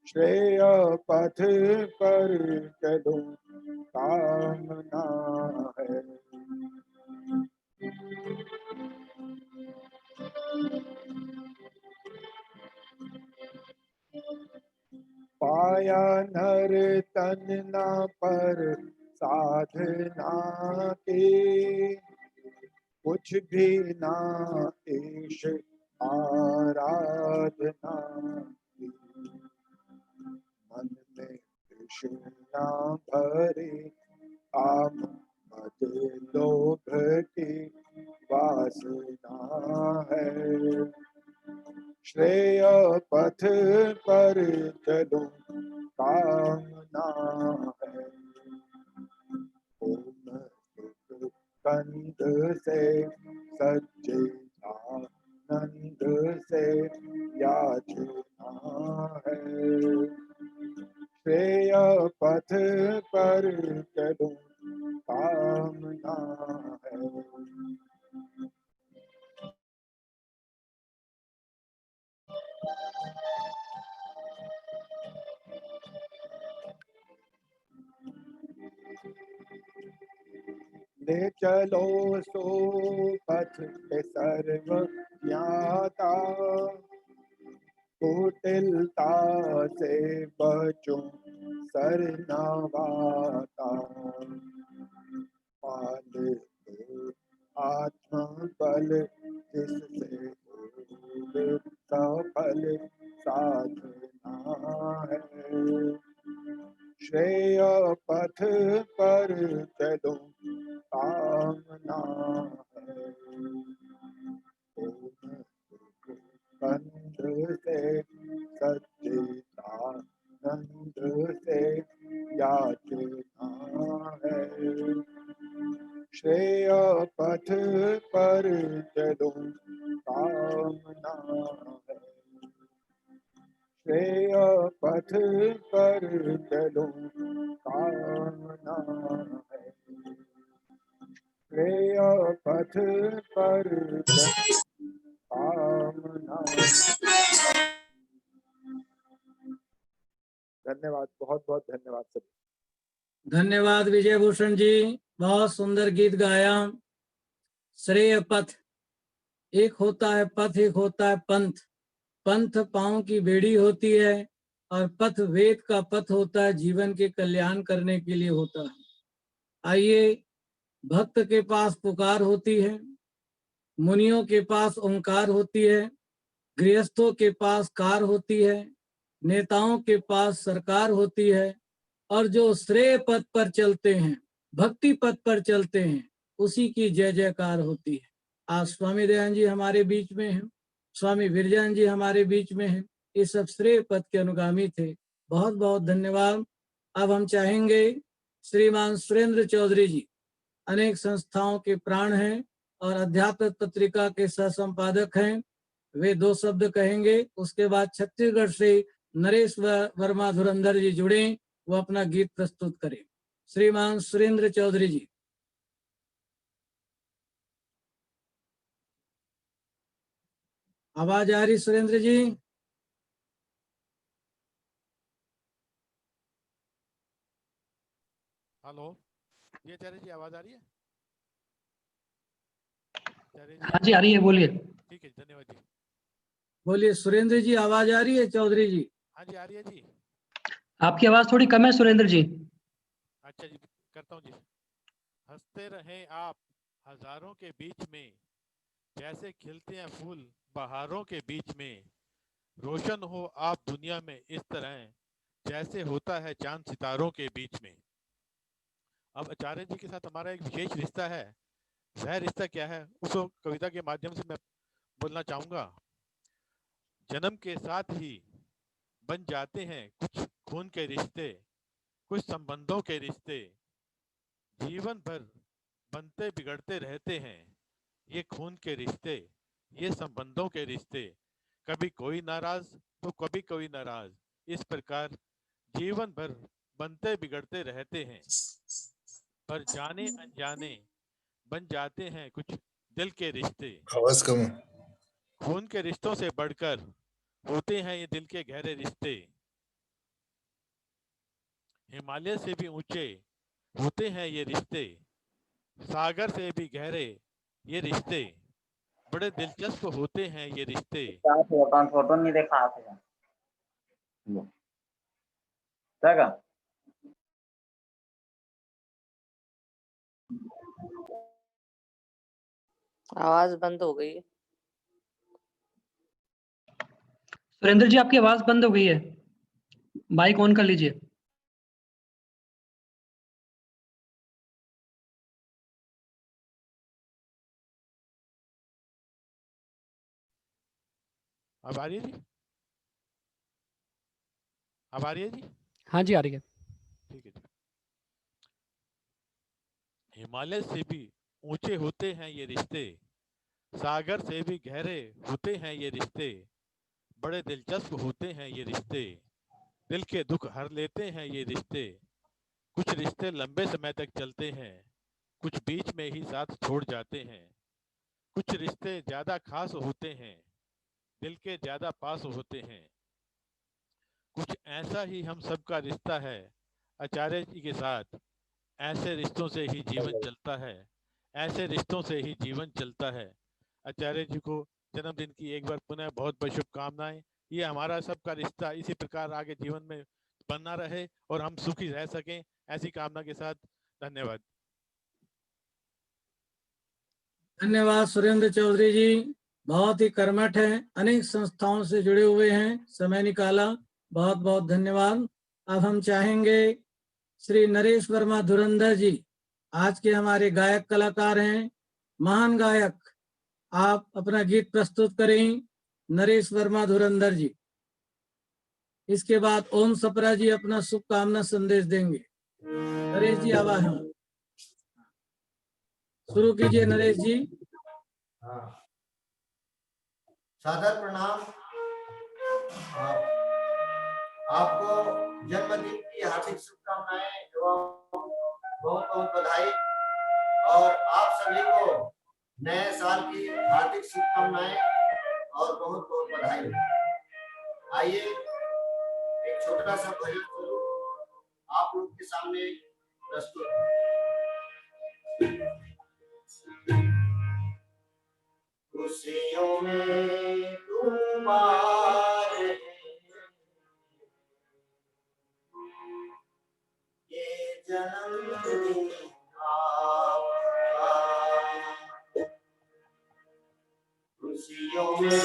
श्रेय पथ पर चलूं कामना है पाया नर तन न पर साधना की कुछ भी ना ईश आराधना की मन में कृष्णा भरी काम मद लोभ की वासना है श्रेय पथ पर चलूं कामना है ओम सुख कंद से सच्चिदानंद से याचना है श्रेय पथ पर चलूं कामना है ले चलो सो पथ पे सर्व ज्ञाता कुटिलता से बचो सरनावाता पाल आत्म बल जिससे सफल साधना है श्रेय पथ पर चलो कामना है ओम सुख कंद से सच्चिदानंद से याचना है श्रेय पथ पर चलो कामना है श्रेय पथ पर चलो कामना है श्रेय पथ पर कामना धन्यवाद बहुत बहुत धन्यवाद सभी धन्यवाद विजय भूषण जी, बहुत सुंदर गीत गाया। श्रेय पथ, एक होता है पथ, एक होता है पंथ। पंथ पांव की बेड़ी होती है और पथ वेद का पथ होता है, जीवन के कल्याण करने के लिए होता है। आइए, भक्त के पास पुकार होती है, मुनियों के पास ओंकार होती है, गृहस्थों के पास कार होती है, नेताओं के पास सरकार होती है, और जो श्रेय पथ पर चलते हैं, भक्ति पथ पर चलते हैं, उसी की जय जयकार होती है। आज स्वामी दयानंद जी हमारे बीच में हैं, स्वामी विरजानंद जी हमारे बीच में हैं। ये सब श्रेय पथ के अनुगामी थे। बहुत बहुत धन्यवाद। अब हम चाहेंगे श्रीमान सुरेंद्र चौधरी जी, अनेक संस्थाओं के प्राण हैं और अध्यात्म पत्रिका के सह संपादक हैं, वे 2 शब्द कहेंगे। उसके बाद छत्तीसगढ़ से नरेश वर्मा धुरंधर जी जुड़े, वो अपना गीत प्रस्तुत करें। श्रीमान सुरेंद्र चौधरी जी। आवाज आ रही सुरेंद्र जी? हेलो, ये आचार्य जी आवाज आ रही है? हाँ जी आ रही है, बोलिए। ठीक है, धन्यवाद जी। बोलिए सुरेंद्र जी, आवाज आ रही है चौधरी जी? हाँ जी आ रही है जी। आपकी आवाज थोड़ी कम है सुरेंद्र जी। अच्छा जी, करता हूँ जी। हंसते रहें आप हजारों के बीच में, जैसे खिलते हैं फूल बहारों के बीच में। रोशन हो आप दुनिया में इस तरह जैसे होता है चांद सितारों के बीच में। अब आचार्य जी के साथ हमारा एक विशेष रिश्ता है। वह रिश्ता क्या है उसको कविता के माध्यम से मैं बोलना चाहूंगा। जन्म के साथ ही बन जाते हैं कुछ खून के रिश्ते, कुछ संबंधों के रिश्ते, जीवन भर बनते बिगड़ते रहते हैं ये खून के रिश्ते, ये संबंधों के रिश्ते। कभी कोई नाराज तो कभी कोई नाराज, इस प्रकार जीवन भर बनते बिगड़ते रहते हैं। पर जाने अनजाने बन जाते हैं कुछ दिल के रिश्ते। आवाज कम है। खून के रिश्तों से बढ़कर होते हैं ये दिल के गहरे रिश्ते। हिमालय से भी ऊंचे होते हैं ये रिश्ते, सागर से भी गहरे ये रिश्ते, बड़े दिलचस्प होते हैं ये रिश्ते। फोटो नहीं देखा आपने क्या? आवाज बंद हो गई। सुरेंद्र जी आपकी आवाज बंद हो गई है, माइक ऑन कर लीजिए। अब आ रही है जी? अब आ रही है जी? हाँ जी आ रही है। ठीक है जी। हिमालय से भी ऊंचे होते हैं ये रिश्ते, सागर से भी गहरे होते हैं ये रिश्ते, बड़े दिलचस्प होते हैं ये रिश्ते। दिल के दुख हर लेते हैं ये रिश्ते। कुछ रिश्ते लंबे समय तक चलते हैं, कुछ बीच में ही साथ छोड़ जाते हैं। कुछ रिश्ते ज्यादा खास होते हैं, दिल के ज्यादा पास होते हैं। कुछ ऐसा ही हम सबका रिश्ता है आचार्य जी के साथ। ऐसे रिश्तों से ही जीवन चलता है, ऐसे रिश्तों से ही जीवन चलता है। आचार्य जी को जन्मदिन की एक बार पुनः बहुत बहुत शुभकामनाएं। ये हमारा सबका रिश्ता इसी प्रकार आगे जीवन में बना रहे और हम सुखी रह सकें, ऐसी कामना के साथ धन्यवाद। धन्यवाद सुरेंद्र चौधरी जी, बहुत ही कर्मठ हैं, अनेक संस्थाओं से जुड़े हुए हैं, समय निकाला, बहुत बहुत धन्यवाद। अब हम चाहेंगे श्री नरेश वर्मा धुरंधर जी, आज के हमारे गायक कलाकार हैं, महान गायक, आप अपना गीत प्रस्तुत करें। नरेश वर्मा धुरंधर जी। इसके बाद ओम सपरा जी अपना शुभकामना संदेश देंगे। नरेश जी आवाज है, शुरू कीजिए नरेश जी। सादर प्रणाम। आपको जन्मदिन की हार्दिक शुभकामनाएं एवं बहुत बहुत बधाई, और आप सभी को नए साल की हार्दिक शुभकामनाएं और बहुत बहुत बधाई। आइए एक छोटा सा भजन स्वरूप आप लोग के सामने प्रस्तुत। खुशियों में तुम्हारे ये जन्मदिन आपका, खुशियों में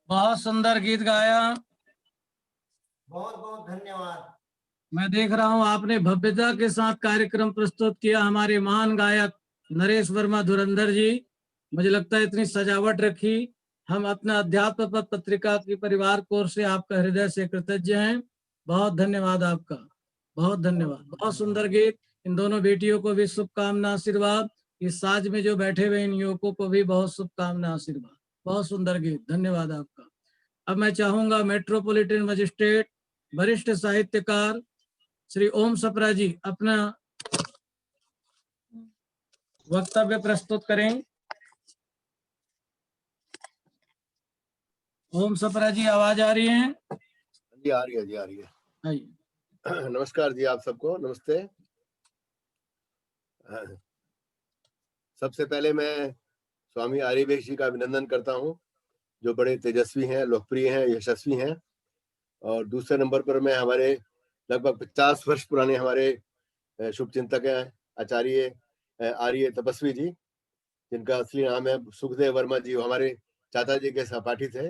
बहुत सुंदर गीत गाया। बहुत बहुत धन्यवाद। मैं देख रहा हूं आपने भव्यता के साथ कार्यक्रम प्रस्तुत किया। हमारे महान गायक नरेश वर्मा धुरंधर जी, मुझे लगता है इतनी सजावट रखी। हम अपना अध्यात्म पथ पत्रिका की परिवार कोर से आपका हृदय से कृतज्ञ हैं। बहुत धन्यवाद आपका, बहुत धन्यवाद। बहुत सुंदर गीत। इन दोनों बेटियों को भी शुभकामना आशीर्वाद। इस साज में जो बैठे हुए इन युवकों को भी बहुत शुभकामना आशीर्वाद। बहुत सुंदर गीत, धन्यवाद आपका। अब मैं चाहूंगा मेट्रोपॉलिटन मजिस्ट्रेट वरिष्ठ साहित्यकार श्री ओम सप्रा जी अपना वक्तव्य प्रस्तुत करें। ओम सप्रा जी, आवाज आ रही है? जी आ रही है, जी आ रही है। नमस्कार जी आप सबको, नमस्ते। सबसे पहले मैं स्वामी आर्यवेश जी का अभिनंदन करता हूं, जो बड़े तेजस्वी हैं, लोकप्रिय हैं, यशस्वी हैं। और दूसरे नंबर पर मैं हमारे लगभग 50 वर्ष पुराने हमारे शुभचिंतक हैं आचार्य आर्य तपस्वी जी, जिनका असली नाम है सुखदेव वर्मा जी, हमारे चाचा जी के सहपाठी थे।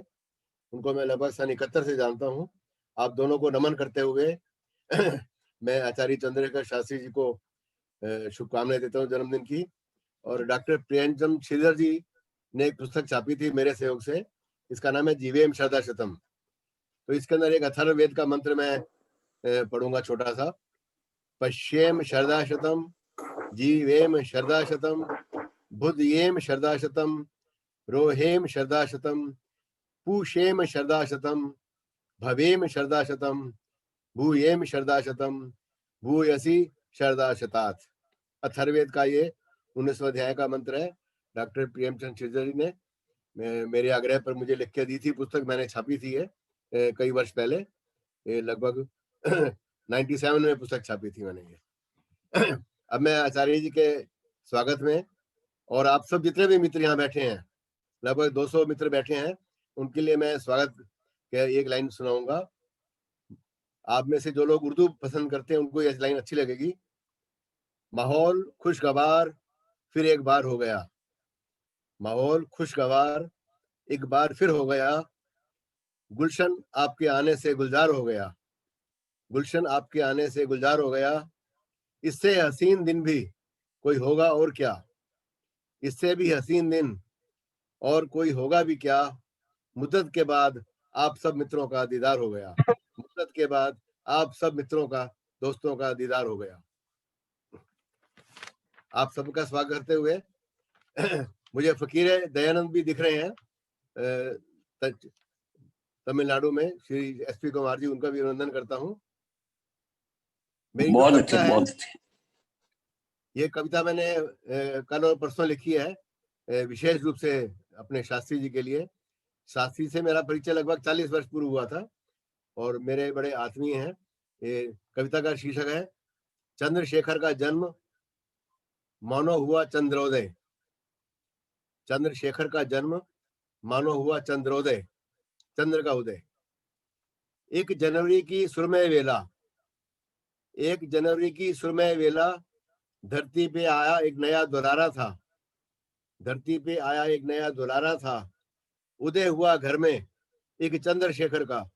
उनको मैं लगभग सन 71 से जानता हूं। आप दोनों को नमन करते हुए मैं आचार्य चंद्रशेखर शास्त्री जी को शुभकामनाएं देता हूं जन्मदिन की। और डॉक्टर प्रियंचम श्रीधर जी ने एक पुस्तक छापी थी मेरे सहयोग से, इसका नाम है जीवेम शरदा शतम। तो इसके अंदर एक अथर्ववेद का मंत्र मैं पढ़ूंगा छोटा सा। पश्येम शरदा शतम, जीवेम शरदा शतम, बुद्धयेम शरदा शतम, रोहेम शरदा शतम, पूषेम शरदा शतम, भवेम शरदा शतम, भूयेम शरदा शतम, भूयसी शरदा शतात। अथर्ववेद का ये 19वां अध्याय का मंत्र है। डॉक्टर प्रेमचंद श्रीधर जी ने मेरे आग्रह पर मुझे लिख के दी थी पुस्तक, मैंने छापी थी ये कई वर्ष पहले, ये लगभग 97 में पुस्तक छापी थी मैंने ये। अब मैं आचार्य जी के स्वागत में, और आप सब जितने भी मित्र यहाँ बैठे हैं, लगभग 200 मित्र बैठे हैं, उनके लिए मैं स्वागत के एक लाइन सुनाऊंगा। आप में से जो लोग उर्दू पसंद करते हैं उनको ये लाइन अच्छी लगेगी। माहौल खुशगवार फिर एक बार हो गया, माहौल खुशगवार एक बार फिर हो गया, गुलशन आपके आने से गुलजार हो गया, गुलशन आपके आने से गुलजार हो गया। इससे हसीन दिन भी कोई होगा और क्या, इससे भी हसीन दिन और कोई होगा भी क्या। मुद्दत के बाद आप सब मित्रों का दीदार हो गया, मुद्दत के बाद आप सब मित्रों का, दोस्तों का दीदार हो गया। आप सबका स्वागत करते हुए मुझे फकीर दयानंद भी दिख रहे हैं तमिलनाडु में, श्री एसपी कुमार जी, उनका भी अभिनंदन करता हूं। मेरी बहुत अच्छा, बहुत अच्छी। ये कविता मैंने कल और परसों लिखी है विशेष रूप से अपने शास्त्री जी के लिए। शास्त्री से मेरा परिचय लगभग 40 वर्ष पूर्व हुआ था और मेरे बड़े आत्मीय हैं। ये कविता का शीर्षक है चंद्रशेखर का जन्म मानो हुआ चंद्रोदय। चंद्रशेखर का जन्म मानो हुआ चंद्रोदय, चंद्र का उदय। 1 जनवरी की सुरमय वेला, 1 जनवरी की सुरमय वेला, धरती पे आया एक नया दुलारा था, धरती पे आया एक नया दुलारा था। उदय हुआ घर में एक चंद्रशेखर का,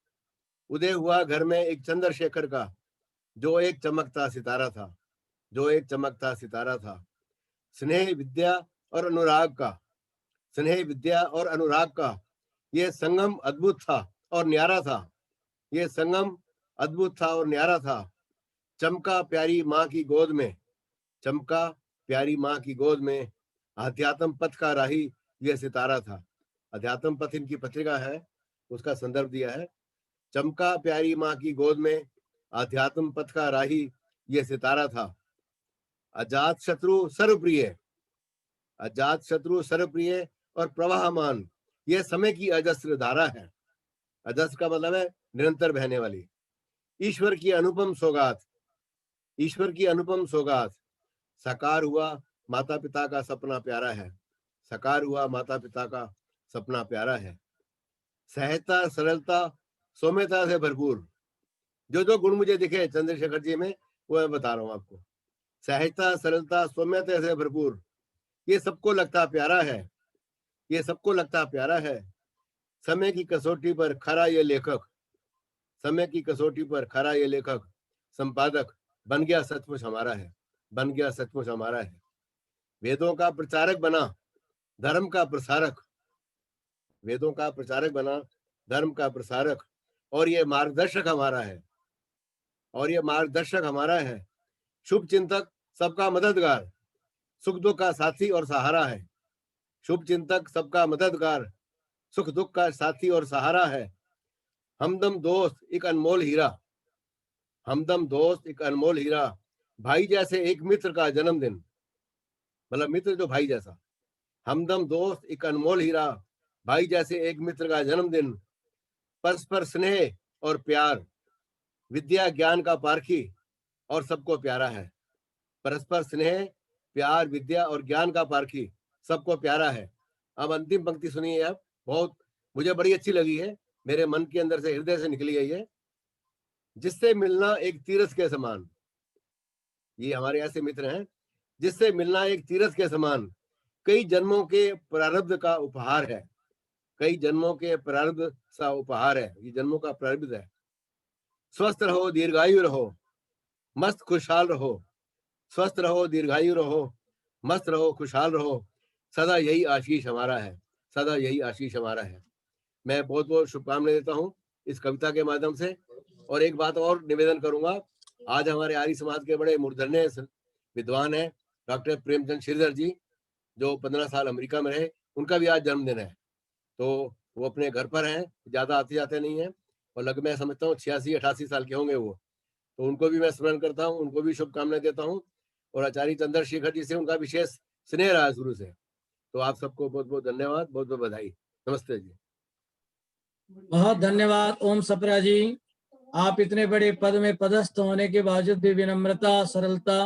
उदय हुआ घर में एक चंद्रशेखर का, जो एक चमकता सितारा था, जो एक चमकता सितारा था। स्नेह विद्या और अनुराग का, स्नेह विद्या और अनुराग का ये संगम अद्भुत था और न्यारा था, ये संगम अद्भुत था और न्यारा था। चमका प्यारी माँ की गोद में, चमका प्यारी माँ की गोद में, अध्यात्म पथ का राही ये सितारा था। अध्यात्म पथ इनकी पत्रिका है, उसका संदर्भ दिया है। चमका प्यारी माँ की गोद में, अध्यात्म पथ का राही ये सितारा था। अजात शत्रु सर्वप्रिय, अजात शत्रु सर्वप्रिय और प्रवाहमान ये समय की अजस्र धारा है। अजस्र का मतलब है निरंतर बहने वाली। ईश्वर की अनुपम सौगात, ईश्वर की अनुपम सौगात, साकार हुआ माता पिता का सपना प्यारा है, साकार हुआ माता पिता का सपना प्यारा है। सहजता सरलता सौम्यता से भरपूर, जो जो गुण मुझे दिखे चंद्रशेखर जी में वो मैं बता रहा हूं आपको। सहजता सरलता सौम्यता से भरपूर, ये सबको लगता प्यारा है, ये सबको लगता प्यारा है। समय की कसौटी पर खरा ये लेखक, समय की कसौटी पर खरा ये लेखक, संपादक बन गया सचमुच हमारा है, बन गया सचमुच हमारा है। वेदों का प्रचारक बना धर्म का प्रसारक, वेदों का प्रचारक बना धर्म का प्रसारक, और ये मार्गदर्शक हमारा है, और ये मार्गदर्शक हमारा है। शुभ चिंतक सबका मददगार, सुख दुख का साथी और सहारा है। शुभ चिंतक सबका मददगार, सुख दुख का साथी और सहारा है। हमदम दोस्त एक अनमोल हीरा, हमदम दोस्त एक अनमोल हीरा, भाई जैसे एक मित्र का जन्मदिन, मतलब मित्र जो भाई जैसा। हमदम दोस्त एक अनमोल हीरा, भाई जैसे एक मित्र का जन्मदिन। परस्पर स्नेह और प्यार, विद्या ज्ञान का पारखी और सबको प्यारा है। परस्पर स्नेह, प्यार, विद्या और ज्ञान का पारखी, सबको प्यारा है। अब अंतिम पंक्ति सुनिए आप, बहुत मुझे बड़ी अच्छी लगी है, मेरे मन के अंदर से, हृदय से निकली गई है। जिससे मिलना एक तीरथ के समान, ये हमारे ऐसे मित्र हैं, जिससे मिलना एक तीरथ के समान, कई जन्मों के प्रारब्ध का उपहार है। कई जन्मों के प्रारब्ध सा उपहार है, ये जन्मों का प्रारब्ध है। स्वस्थ रहो, दीर्घायु रहो, मस्त खुशहाल रहो। स्वस्थ रहो, दीर्घायु रहो, मस्त रहो, खुशहाल रहो। सदा यही आशीष हमारा है, सदा यही आशीष हमारा है। मैं बहुत बहुत शुभकामनाएं देता हूँ इस कविता के माध्यम से। और एक बात और निवेदन करूंगा, आज हमारे आर्य समाज के बड़े मूर्धन्य विद्वान हैं डॉक्टर प्रेमचंद श्रीधर जी, जो 15 साल अमेरिका में रहे, उनका भी आज जन्मदिन है। तो वो अपने घर पर हैं, ज्यादा आते जाते नहीं है, और मैं समझता हूँ 86-88 साल के होंगे वो। तो उनको भी मैं स्मरण करता हूँ, उनको भी शुभकामनाएं देता हूँ। और आचार्य चंद्रशेखर जी से उनका विशेष स्नेह रहा शुरू से। तो आप सबको बहुत बहुत धन्यवाद, बहुत बहुत बधाई। नमस्ते जी। बहुत धन्यवाद ओम सप्रा जी। आप इतने बड़े पद में पदस्थ होने के बावजूद भी विनम्रता, सरलता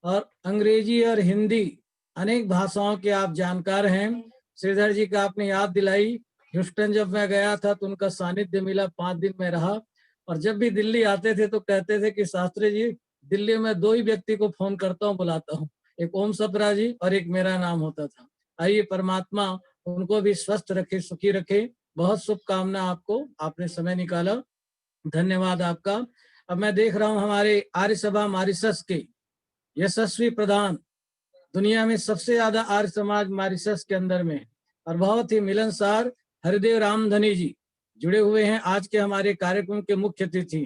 और अंग्रेजी और हिंदी अनेक भाषाओं के आप जानकार हैं। श्रीधर जी का आपने याद दिलाई। ह्यूस्टन जब मैं गया था तो उनका सानिध्य मिला, 5 दिन में रहा। और जब भी दिल्ली आते थे तो कहते थे कि शास्त्री जी, दिल्ली में 2 ही व्यक्ति को फोन करता हूँ, बुलाता हूँ, एक ओम सप्रा जी और एक मेरा नाम होता था। आइए परमात्मा उनको भी स्वस्थ रखे, सुखी रखे। बहुत शुभकामना आपको, आपने समय निकाला, धन्यवाद आपका। अब मैं देख रहा हूँ हमारे आर्य सभा मॉरिशस के यशस्वी प्रधान, दुनिया में सबसे ज्यादा आर्य समाज मॉरिशस के अंदर में, और बहुत ही मिलनसार हरिदेव रामधनी जी जुड़े हुए हैं आज के हमारे कार्यक्रम के मुख्य अतिथि।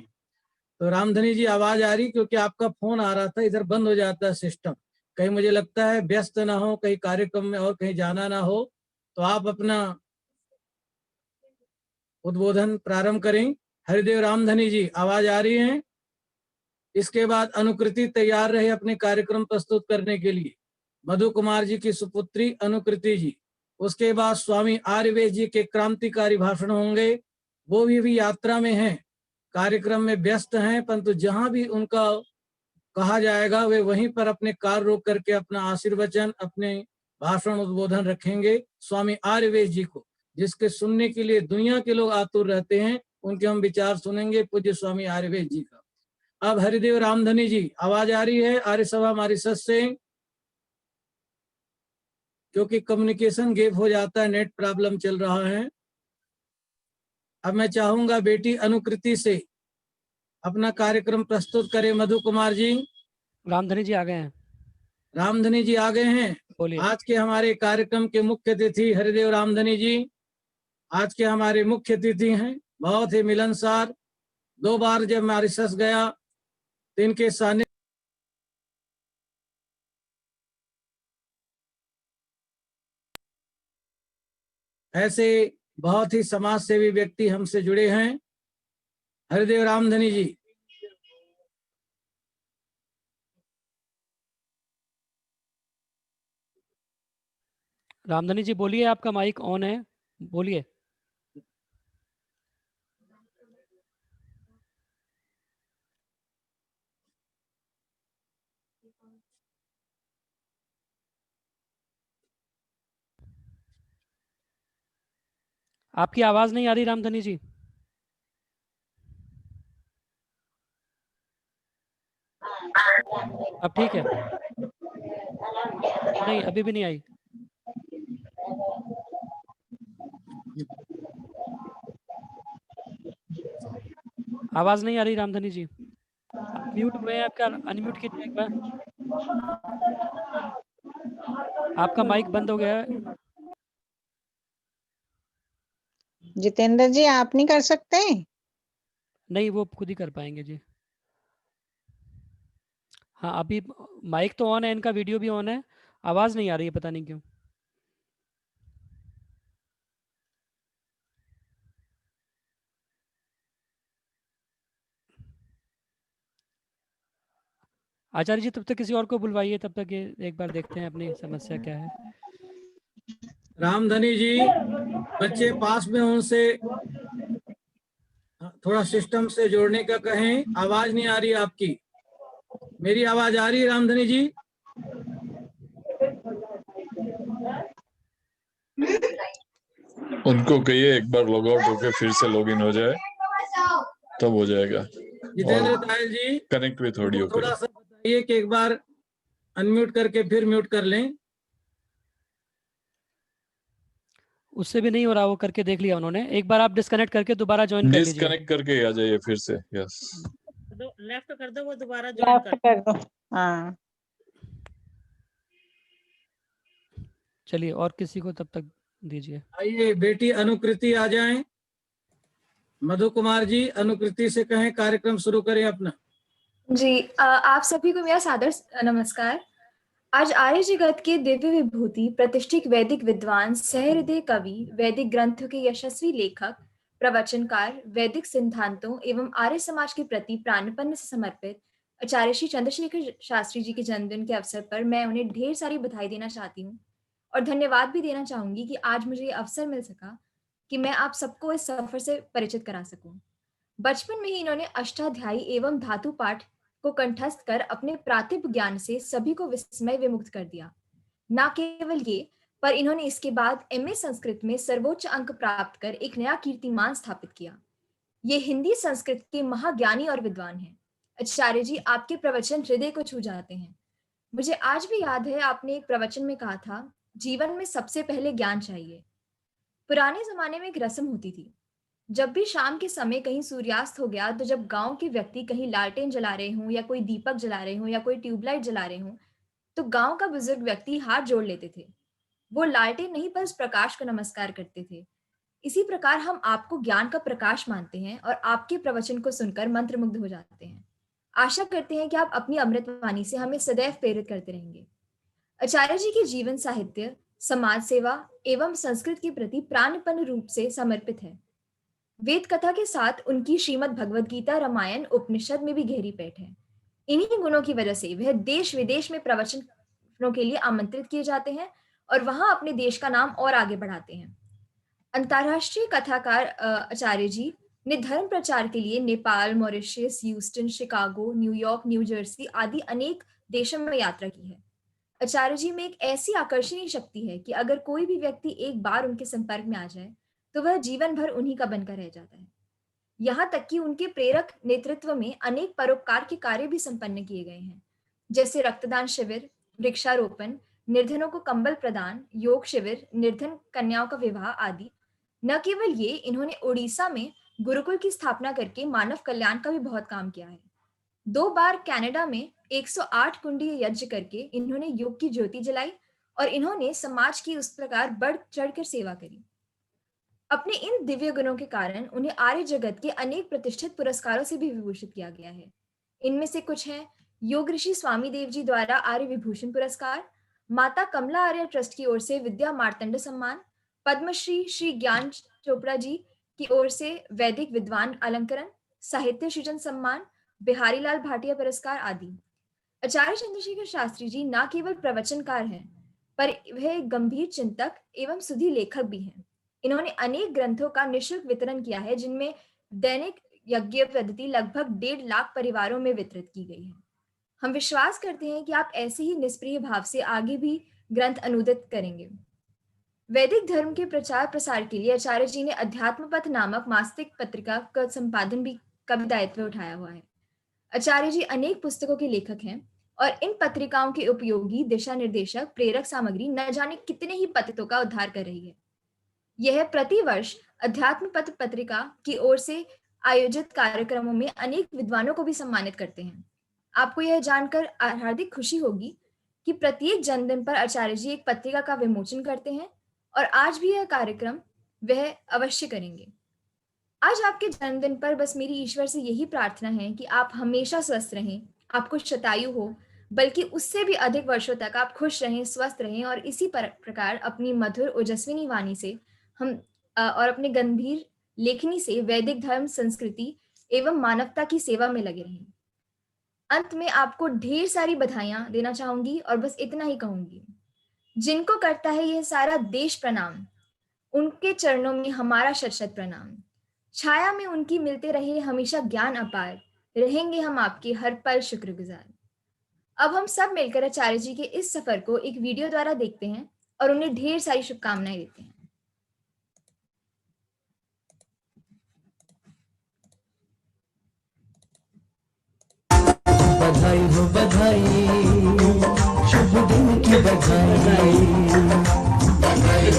तो रामधनी जी आवाज आ रही? क्योंकि आपका फोन आ रहा था, इधर बंद हो जाता है सिस्टम, कहीं मुझे लगता है व्यस्त ना हो, कहीं कार्यक्रम में और कहीं जाना ना हो, तो आप अपना उद्बोधन प्रारंभ करें। हरिदेव रामधनी जी आवाज आ रही है? इसके बाद अनुकृति तैयार रहे अपने कार्यक्रम प्रस्तुत करने के लिए, मधु कुमार जी की सुपुत्री अनुकृति जी। उसके बाद स्वामी आर्यवेश जी के क्रांतिकारी भाषण होंगे, वो भी यात्रा में हैं, कार्यक्रम में व्यस्त हैं, परंतु जहां भी उनका कहा जाएगा वे वहीं पर अपने कार्य रोक करके अपना आशीर्वचन, अपने भाषण उद्बोधन रखेंगे स्वामी आर्यवेश जी को, जिसके सुनने के लिए दुनिया के लोग आतुर रहते हैं। उनके हम विचार सुनेंगे, पूज्य स्वामी आर्यवेश जी का। अब हरिदेव रामधनी जी आवाज आ रही है आर्य सभा मॉरिशस से? क्योंकि कम्युनिकेशन गैप हो जाता है, नेट प्रॉब्लम चल रहा है। अब मैं चाहूंगा बेटी अनुकृति से अपना कार्यक्रम प्रस्तुत करें। मधु कुमार जी। रामधनी जी आ गए हैं। रामधनी जी आ गए हैं। आज के हमारे कार्यक्रम के मुख्य अतिथि हरिदेव रामधनी जी आज के हमारे मुख्य अतिथि हैं, बहुत ही मिलनसार। 2 बार जब मॉरिशस गया तो इनके सानिध्य ऐसे बहुत ही समाज सेवी व्यक्ति हमसे जुड़े हैं। हरिदेव रामधनी जी। रामधनी जी बोलिए, आपका माइक ऑन है, बोलिए। आपकी आवाज नहीं आ रही रामधनी जी। अब ठीक है? नहीं, अभी भी नहीं आई। आवाज नहीं आ रही रामधनी जी। आप म्यूट हुए हैं, आपका अनम्यूट कीजिए एक बार। आपका माइक बंद हो गया है। जितेंद्र जी, आप नहीं कर सकते? नहीं, वो खुद ही कर पाएंगे जी। हाँ, अभी माइक तो ऑन है, इनका वीडियो भी ऑन है, आवाज नहीं आ रही है, पता नहीं क्यों। आचार्य जी तब तक किसी और को बुलवाइए, तब तक ये एक बार देखते हैं अपनी समस्या क्या है। रामधनी जी, बच्चे पास में उनसे थोड़ा सिस्टम से जोड़ने का कहें, आवाज नहीं आ रही आपकी। मेरी आवाज आ रही है रामधनी जी? उनको कहिए एक बार लॉग आउट होकर फिर से लॉग इन हो जाए, तब हो जाएगा। जितेंद्र तायल जी, कनेक्ट विथ ऑडियो थोड़ा सा बताइए कि एक बार अनम्यूट करके फिर म्यूट कर लें। उससे भी नहीं हो रहा, वो करके देख लिया उन्होंने। एक बार आप डिस्कनेक्ट करके दोबारा ज्वाइन कर लीजिए। डिस्कनेक्ट करके आ जाइए फिर से। यस, लेफ्ट कर दो, वो दोबारा लेफ्ट कर दो। हाँ, चलिए, और किसी को तब तक दीजिए। आइए बेटी अनुकृति आ जाएं। मधु कुमार जी, अनुकृति से कहें कार्यक्रम शुरू करें अपना। जी, आप सभी को मेरा सादर नमस्कार। आज आर्य जगत के दिव्य विभूति, प्रतिष्ठित वैदिक विद्वान, सहृदय कवि, वैदिक ग्रंथों के यशस्वी लेखक, प्रवचनकार, वैदिक सिद्धांतों एवं आर्य समाज के प्रति प्राणपण से समर्पित आचार्य श्री चंद्रशेखर शास्त्री जी के जन्मदिन के अवसर पर मैं उन्हें ढेर सारी बधाई देना चाहती हूँ और धन्यवाद भी देना चाहूंगी कि आज मुझे ये अवसर मिल सका कि मैं आप सबको इस सफर से परिचित करा सकूं। बचपन में ही इन्होंने अष्टाध्यायी एवं धातु पाठ को कंठस्थ कर अपने प्रातिभ ज्ञान से सभी को विस्मय विमुक्त कर दिया। न केवल ये, पर इन्होंने इसके बाद एमए संस्कृत में सर्वोच्च अंक प्राप्त कर एक नया कीर्तिमान स्थापित किया। ये हिंदी संस्कृत के महाज्ञानी और विद्वान हैं। आचार्य जी, आपके प्रवचन हृदय को छू जाते हैं। मुझे आज भी याद है, आपने एक प्रवचन में कहा था, जीवन में सबसे पहले ज्ञान चाहिए। पुराने जमाने में एक रस्म होती थी, जब भी शाम के समय कहीं सूर्यास्त हो गया तो जब गांव के व्यक्ति कहीं लालटेन जला रहे हों या कोई दीपक जला रहे हों या कोई ट्यूबलाइट जला रहे हों, तो गांव का बुजुर्ग व्यक्ति हाथ जोड़ लेते थे। वो लालटेन नहीं पर उस प्रकाश को नमस्कार करते थे। इसी प्रकार हम आपको ज्ञान का प्रकाश मानते हैं और आपके प्रवचन को सुनकर मंत्रमुग्ध हो जाते हैं। आशा करते हैं कि आप अपनी अमृतवाणी से हमें सदैव प्रेरित करते रहेंगे। आचार्य जी के जीवन साहित्य समाज सेवा एवं संस्कृत के प्रति प्राणपन रूप से समर्पित है। वेद कथा के साथ उनकी श्रीमद् भगवद गीता, रामायण, उपनिषद में भी गहरी पैठ है। इन्हीं गुणों की वजह से वह देश विदेश में प्रवचनों के लिए आमंत्रित किए जाते हैं और वहां अपने देश का नाम और आगे बढ़ाते हैं। अंतर्राष्ट्रीय कथाकार आचार्य जी ने धर्म प्रचार के लिए Nepal, Mauritius, Houston, Chicago, New York, new Jersey आदि अनेक देशों में यात्रा की है। आचार्य जी में एक ऐसी आकर्षणीय शक्ति है कि अगर कोई भी व्यक्ति एक बार उनके संपर्क में आ जाए तो वह जीवन भर उन्हीं का बनकर रह जाता है। यहाँ तक कि उनके प्रेरक नेतृत्व में अनेक परोपकार के कार्य भी संपन्न किए गए हैं, जैसे रक्तदान शिविर, वृक्षारोपण, निर्धनों को कंबल प्रदान, योग शिविर, निर्धन कन्याओं का विवाह आदि। न केवल ये, इन्होंने उड़ीसा में गुरुकुल की स्थापना करके मानव कल्याण का भी बहुत काम किया है। 2 बार कनाडा में 108 कुंडीय यज्ञ करके इन्होंने योग की ज्योति जलाई और इन्होंने समाज की उस प्रकार बढ़ चढ़कर सेवा करी। अपने इन दिव्य गुणों के कारण उन्हें आर्य जगत के अनेक प्रतिष्ठित पुरस्कारों से भी विभूषित किया गया है। इनमें से कुछ हैं योग ऋषि स्वामी देव जी द्वारा आर्य विभूषण पुरस्कार, माता कमला आर्य ट्रस्ट की ओर से विद्या मार्तंड सम्मान, पद्मश्री श्री ज्ञान चोपड़ा जी की ओर से वैदिक विद्वान अलंकरण, साहित्य सृजन सम्मान, बिहारी लाल भाटिया पुरस्कार आदि। आचार्य चंद्रशेखर शास्त्री जी न केवल प्रवचनकार हैं, पर वह एक गंभीर चिंतक एवं सुधी लेखक भी हैं। इन्होंने अनेक ग्रंथों का निःशुल्क वितरण किया है, जिनमें दैनिक यज्ञ पद्धति लगभग 1.5 लाख परिवारों में वितरित की गई है। हम विश्वास करते हैं कि आप ऐसे ही निष्प्रिय भाव से आगे भी ग्रंथ अनुदित करेंगे। वैदिक धर्म के प्रचार प्रसार के लिए आचार्य जी ने अध्यात्म पथ नामक मासिक पत्रिका का संपादन भी का दायित्व उठाया हुआ है। आचार्य जी अनेक पुस्तकों के लेखक हैं और इन पत्रिकाओं के उपयोगी दिशा निर्देशक प्रेरक सामग्री न जाने कितने ही पतितों का उद्धार कर रही है। यह प्रतिवर्ष अध्यात्म पथ पत्रिका की ओर से आयोजित कार्यक्रमों में अनेक विद्वानों को भी सम्मानित करते हैं। आपको यह जानकर हार्दिक खुशी होगी कि प्रत्येक जन्मदिन पर आचार्य जी एक पत्रिका का विमोचन करते हैं और आज भी यह कार्यक्रम वह अवश्य करेंगे। आज आपके जन्मदिन पर बस मेरी ईश्वर से यही प्रार्थना है कि आप हमेशा स्वस्थ रहें, आपको शतायु हो, बल्कि उससे भी अधिक वर्षों तक आप खुश रहें, स्वस्थ रहें और इसी प्रकार अपनी मधुर ओजस्विनी वाणी से और अपने गंभीर लेखनी से वैदिक धर्म, संस्कृति एवं मानवता की सेवा में लगे रहें। अंत में आपको ढेर सारी बधाइयां देना चाहूंगी और बस इतना ही कहूंगी, जिनको करता है यह सारा देश प्रणाम, उनके चरणों में हमारा शत शत प्रणाम। छाया में उनकी मिलते रहे हमेशा ज्ञान अपार, रहेंगे हम आपके हर पल शुक्रगुजार। अब हम सब मिलकर आचार्य जी के इस सफर को एक वीडियो द्वारा देखते हैं और उन्हें ढेर सारी शुभकामनाएं देते हैं। बधाई हो बधाई, शुभ दिन की बधाई, बधाई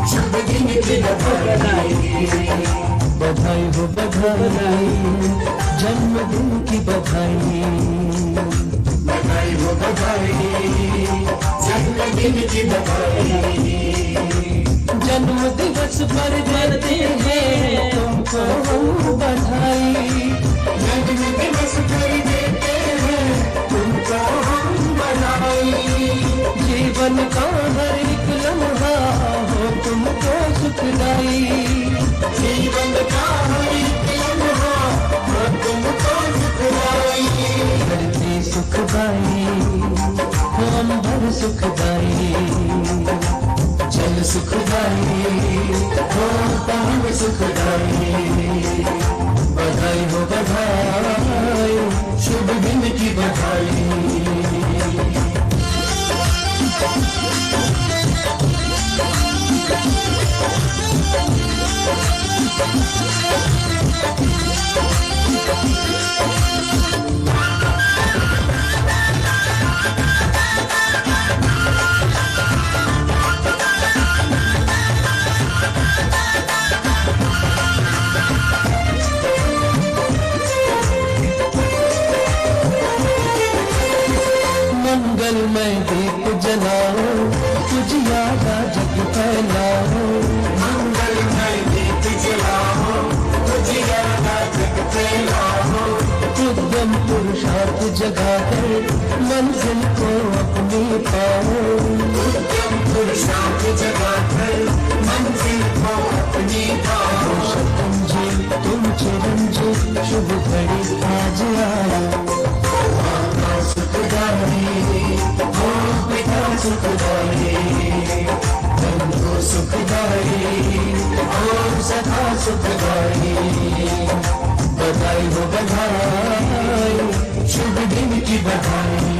शुभ दिन की बधाई, बधाई हो बधाई, जन्मदिन की बधाई, बधाई हो बधाई, जन्मदिन की बधाई। जन्म दिवस पर देते हैं तुमको हम बधाई, जन्म दिवस पर देते हैं तुमको हम बधाई। जीवन का हर एक लम्हा हो तुमको सुखदाई, जीवन का हर एक लम्हा हो तुमको सुखदाई। धरती सुखदाई, अंबर सुखदाई, जल सुखदाई, पानी सुखदाई। बधाई हो बधाई, शुभ दिन की बधाई। मंगलमय दीप जलाओ, उजियारा जग फैलाओ। मंगलमय दीप जलाओ, उजियारा जग फैलाओ। उद्यम पुरुषार्थ जगाकर मंजिल को अपनी पाओ, उद्यम पुरुषार्थ जगाकर मंजिल को अपनी पाओ। शतंजलि तुम चिरंजीव, शुभ घड़ी आज आया। सुखदाई हो पिता सुखदाई, बंधु सुखदाई हो सखा सुखदाई। बधाई हो बधाई, शुभ दिन की बधाई।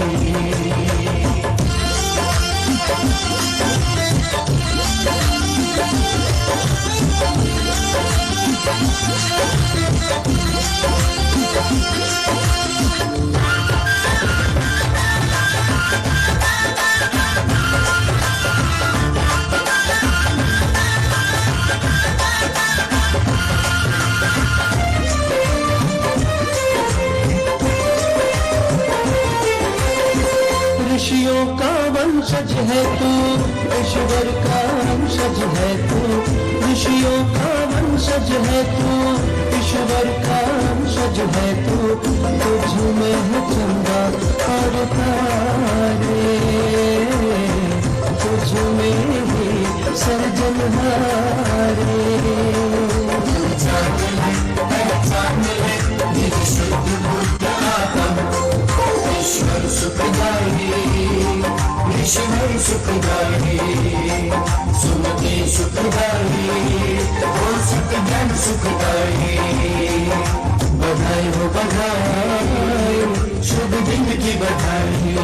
ऋषियों का वंशज है तू, ईश्वर का वंशज है तू। ऋषियों का वंशज है तू, ईश्वर का वंशज है तू। तुझ में है चंदा और तारे, तुझ में ही सर्जनहारे। ईश्वर सुखदाई, ईश्वर सुखदाई, सुमति सुखदाई, ओ सतज्ञान सुखदाई। बधाई हो बधाई, शुभ दिन की बधाई।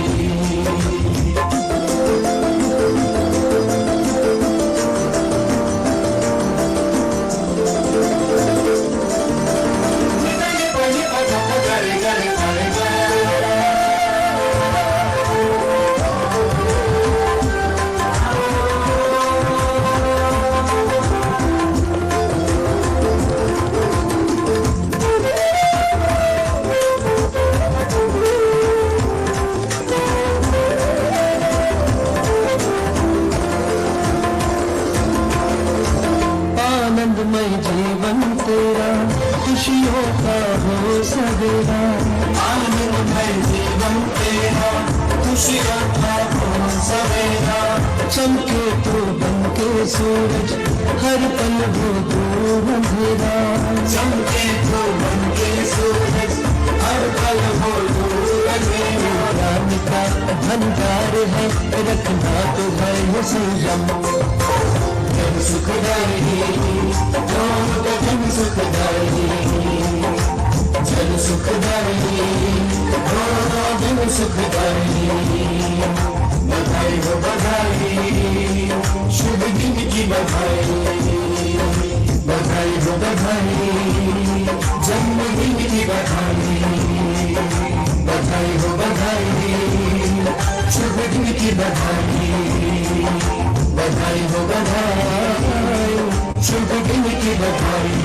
सूरज हर पल हो दूर अंधेरा, चमके तो बन के सूरज हर पल हो दूर अंधेरा। ज्ञान का भंडार है रखना तो है संयम, जन सुखदायी जन सुखदायी, जन सुखदायी जन सुखदायी। बधाई हो बधाई, शुभ दिन की बधाई, बधाई हो बधाई, जन्मदिन की बधाई, बधाई हो बधाई, शुभ दिन की बधाई, बधाई हो बधाई, शुभ दिन की बधाई।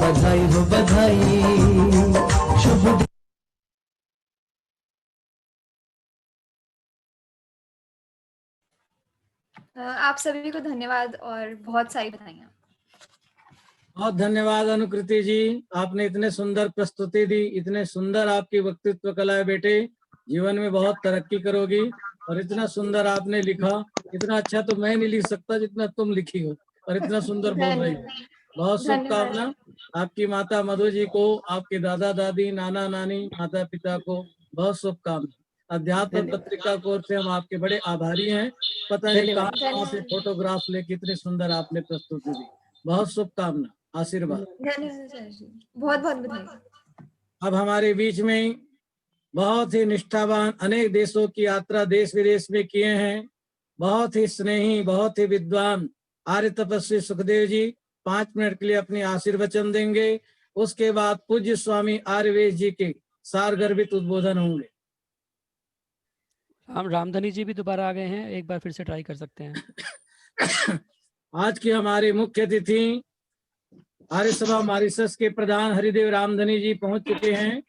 बधाई हो बधाई, शुभ दिन। आप सभी को धन्यवाद और बहुत सारी बधाइयाँ। बहुत धन्यवाद अनुकृति जी, आपने इतने सुंदर प्रस्तुति दी, इतने सुंदर आपकी वक्तृत्व कला है बेटे, जीवन में बहुत तरक्की करोगी। और इतना सुंदर आपने लिखा, इतना अच्छा तो मैं नहीं लिख सकता जितना तुम लिखी हो, और इतना सुंदर बोल रही हो। बहुत शुभकामना आपकी माता मधु जी को, आपके दादा दादी नाना नानी माता पिता को बहुत शुभकामना। अध्यात्म पत्रिका की ओर से हम आपके बड़े आभारी हैं। पता नहीं कहाँ से फोटोग्राफ ले, कितने सुंदर आपने प्रस्तुति दी। बहुत शुभकामना, आशीर्वाद। बहुत बहुत बधाई। अब हमारे बीच में बहुत ही निष्ठावान, अनेक देशों की यात्रा देश विदेश में किए हैं, बहुत ही स्नेही, बहुत ही विद्वान आर्य तपस्वी सुखदेव जी 5 मिनट के लिए अपनी आशीर्वचन देंगे। उसके बाद पूज्य स्वामी आर्यवेश जी के सारगर्भित उद्बोधन होंगे। हम रामधनी जी भी दोबारा आ गए हैं, एक बार फिर से ट्राई कर सकते हैं। आज की हमारी मुख्य अतिथि आर्य सभा मॉरिशस के प्रधान हरिदेव रामधनी जी पहुंच चुके हैं।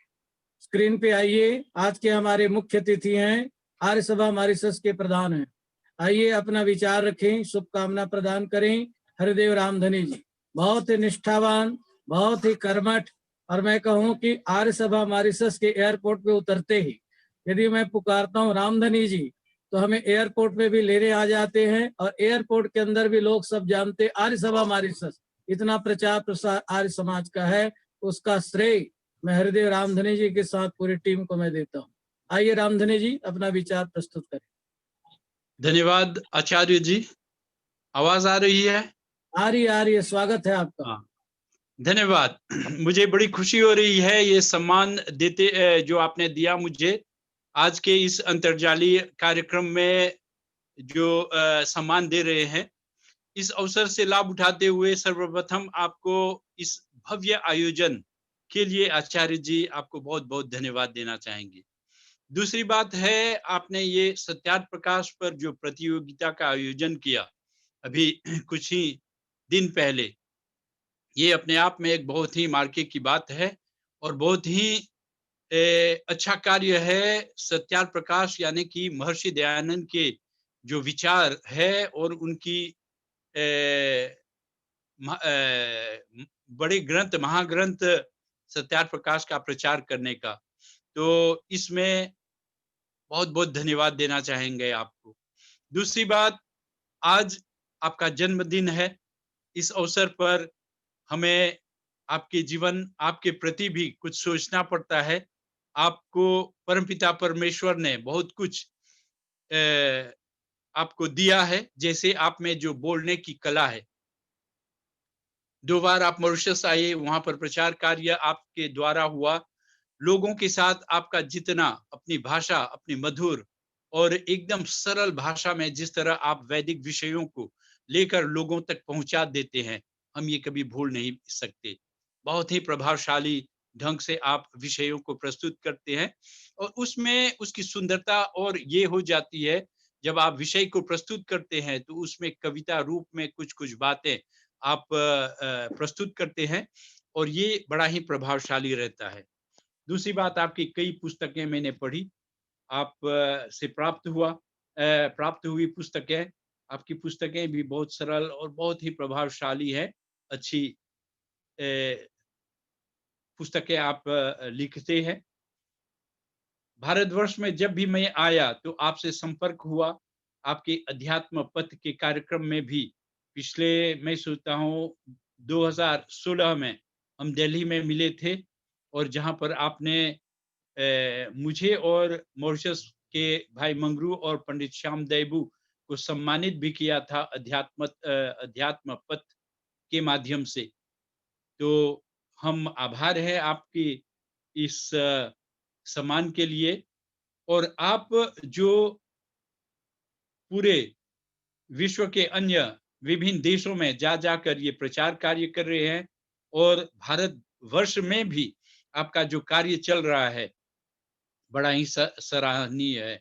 स्क्रीन पे आइए, आज के हमारे मुख्य अतिथि हैं, आर्य सभा मॉरिशस के प्रधान हैं। आइए अपना विचार रखें, शुभकामना प्रदान करें। हरिदेव रामधनी जी बहुत ही निष्ठावान, बहुत ही कर्मठ, और मैं कहूं कि आर्य सभा मॉरिशस के एयरपोर्ट पे उतरते ही यदि मैं पुकारता हूं रामधनी जी, तो हमें एयरपोर्ट पे भी लेने आ जाते हैं, और एयरपोर्ट के अंदर भी लोग सब जानते आर्य सभा मॉरिशस, इतना प्रचार प्रसार आर्य समाज का है। उसका श्रेय मैं हरिदेव रामधनी जी के साथ पूरी टीम को मैं देता हूँ। आइए रामधनी जी अपना विचार प्रस्तुत करें। धन्यवाद आचार्य जी। आवाज आ रही है? आ रही है, स्वागत है आपका। धन्यवाद। मुझे बड़ी खुशी हो रही है ये सम्मान देते जो आपने दिया मुझे आज के इस अंतर्जालीय कार्यक्रम में, जो सम्मान दे रहे हैं। इस अवसर से लाभ उठाते हुए सर्वप्रथम आपको इस भव्य आयोजन के लिए आचार्य जी आपको बहुत बहुत धन्यवाद देना चाहेंगे। दूसरी बात है, आपने ये सत्यार्थ प्रकाश पर जो प्रतियोगिता का आयोजन किया अभी कुछ ही दिन पहले, ये अपने आप में एक बहुत ही मार्के की बात है और बहुत ही अच्छा कार्य है। सत्यार्थ प्रकाश यानी कि महर्षि दयानंद के जो विचार है और उनकी बड़े ग्रंथ, महाग्रंथ सत्यार्थ प्रकाश का प्रचार करने का, तो इसमें बहुत बहुत धन्यवाद देना चाहेंगे आपको। दूसरी बात, आज आपका जन्मदिन है। इस अवसर पर हमें आपके जीवन, आपके प्रति भी कुछ सोचना पड़ता है। आपको परमपिता परमेश्वर ने बहुत कुछ आपको दिया है, जैसे आप में जो बोलने की कला है। 2 बार आप मॉरिशस आए, वहां पर प्रचार कार्य आपके द्वारा हुआ। लोगों के साथ आपका जितना अपनी भाषा, अपनी मधुर और एकदम सरल भाषा में जिस तरह आप वैदिक विषयों को लेकर लोगों तक पहुंचा देते हैं, हम ये कभी भूल नहीं सकते। बहुत ही प्रभावशाली ढंग से आप विषयों को प्रस्तुत करते हैं और उसमें उसकी सुंदरता और ये हो जाती है, जब आप विषय को प्रस्तुत करते हैं तो उसमें कविता रूप में कुछ कुछ बातें आप प्रस्तुत करते हैं और ये बड़ा ही प्रभावशाली रहता है। दूसरी बात, आपकी कई पुस्तकें मैंने पढ़ी, आप से प्राप्त हुई पुस्तकें, आपकी पुस्तकें भी बहुत सरल और बहुत ही प्रभावशाली है। अच्छी पुस्तकें आप लिखते हैं। भारतवर्ष में जब भी मैं आया तो आपसे संपर्क हुआ। आपके अध्यात्म पथ के कार्यक्रम में भी पिछले, मैं सोचता हूँ 2016 में हम दिल्ली में मिले थे, और जहां पर आपने मुझे और मॉरिशस के भाई मंगरू और पंडित श्याम दैबू को सम्मानित भी किया था अध्यात्म पथ के माध्यम से। तो हम आभार है आपकी इस सम्मान के लिए। और आप जो पूरे विश्व के अन्य विभिन्न देशों में जा जाकर ये प्रचार कार्य कर रहे हैं, और भारत वर्ष में भी आपका जो कार्य चल रहा है बड़ा ही सराहनीय है।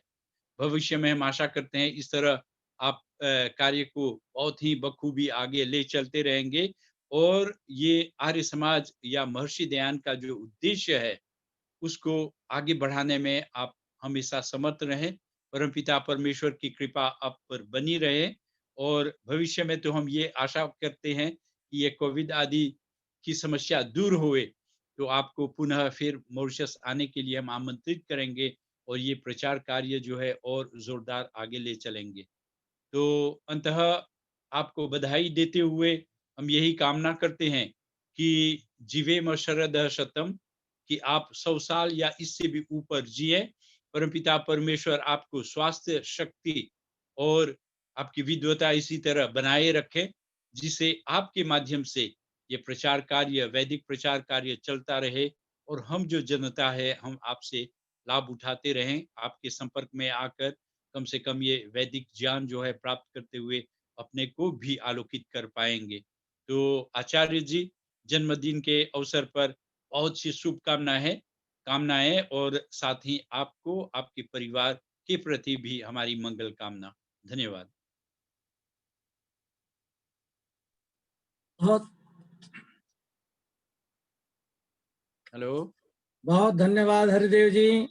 भविष्य में हम आशा करते हैं इस तरह आप कार्य को बहुत ही बखूबी आगे ले चलते रहेंगे, और ये आर्य समाज या महर्षि दयानंद का जो उद्देश्य है उसको आगे बढ़ाने में आप हमेशा समर्थ रहें। परमपिता परमेश्वर की कृपा आप पर बनी रहे, और भविष्य में तो हम ये आशा करते हैं कि ये कोविड आदि की समस्या दूर हुए तो आपको पुनः फिर मॉरिशस आने के लिए हम आमंत्रित करेंगे, और ये प्रचार कार्य जो है और जोरदार आगे ले चलेंगे। तो अंततः आपको बधाई देते हुए हम यही कामना करते हैं कि जीवेम शरदः शतम्, कि आप 100 साल या इससे भी ऊपर जिए। परमपिता परमेश्वर आपको स्वास्थ्य, शक्ति और आपकी विद्वता इसी तरह बनाए रखे, जिसे आपके माध्यम से ये प्रचार कार्य, वैदिक प्रचार कार्य चलता रहे, और हम जो जनता है हम आपसे लाभ उठाते रहें। आपके संपर्क में आकर कम से कम ये वैदिक ज्ञान जो है प्राप्त करते हुए अपने को भी आलोकित कर पाएंगे। तो आचार्य जी, जन्मदिन के अवसर पर बहुत सी कामनाएं, और साथ ही आपको, आपके परिवार के प्रति भी हमारी मंगल कामना। धन्यवाद। बहुत हेलो, बहुत धन्यवाद हरिदेव जी।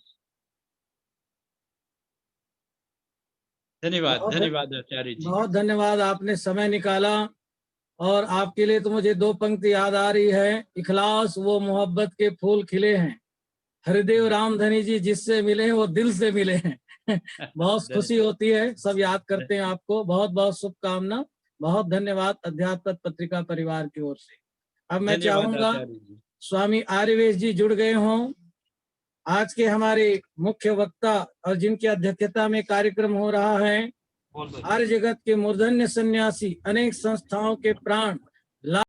धन्यवाद आचार्य जी। बहुत धन्यवाद, आपने समय निकाला। और आपके लिए तो मुझे 2 पंक्ति याद आ रही है, इखलास वो मोहब्बत के फूल खिले हैं, हरिदेव रामधनी जी जिससे मिले हैं वो दिल से मिले हैं। बहुत खुशी होती है, सब याद करते हैं आपको। बहुत बहुत शुभकामना, बहुत धन्यवाद अध्यात्म पत्रिका परिवार की ओर से। अब मैं चाहूंगा स्वामी आर्यवेश जी जुड़ गए हों, आज के हमारे मुख्य वक्ता, और जिनकी अध्यक्षता में कार्यक्रम हो रहा है। आर्य जगत के मूर्धन्य सन्यासी, अनेक संस्थाओं के प्राण,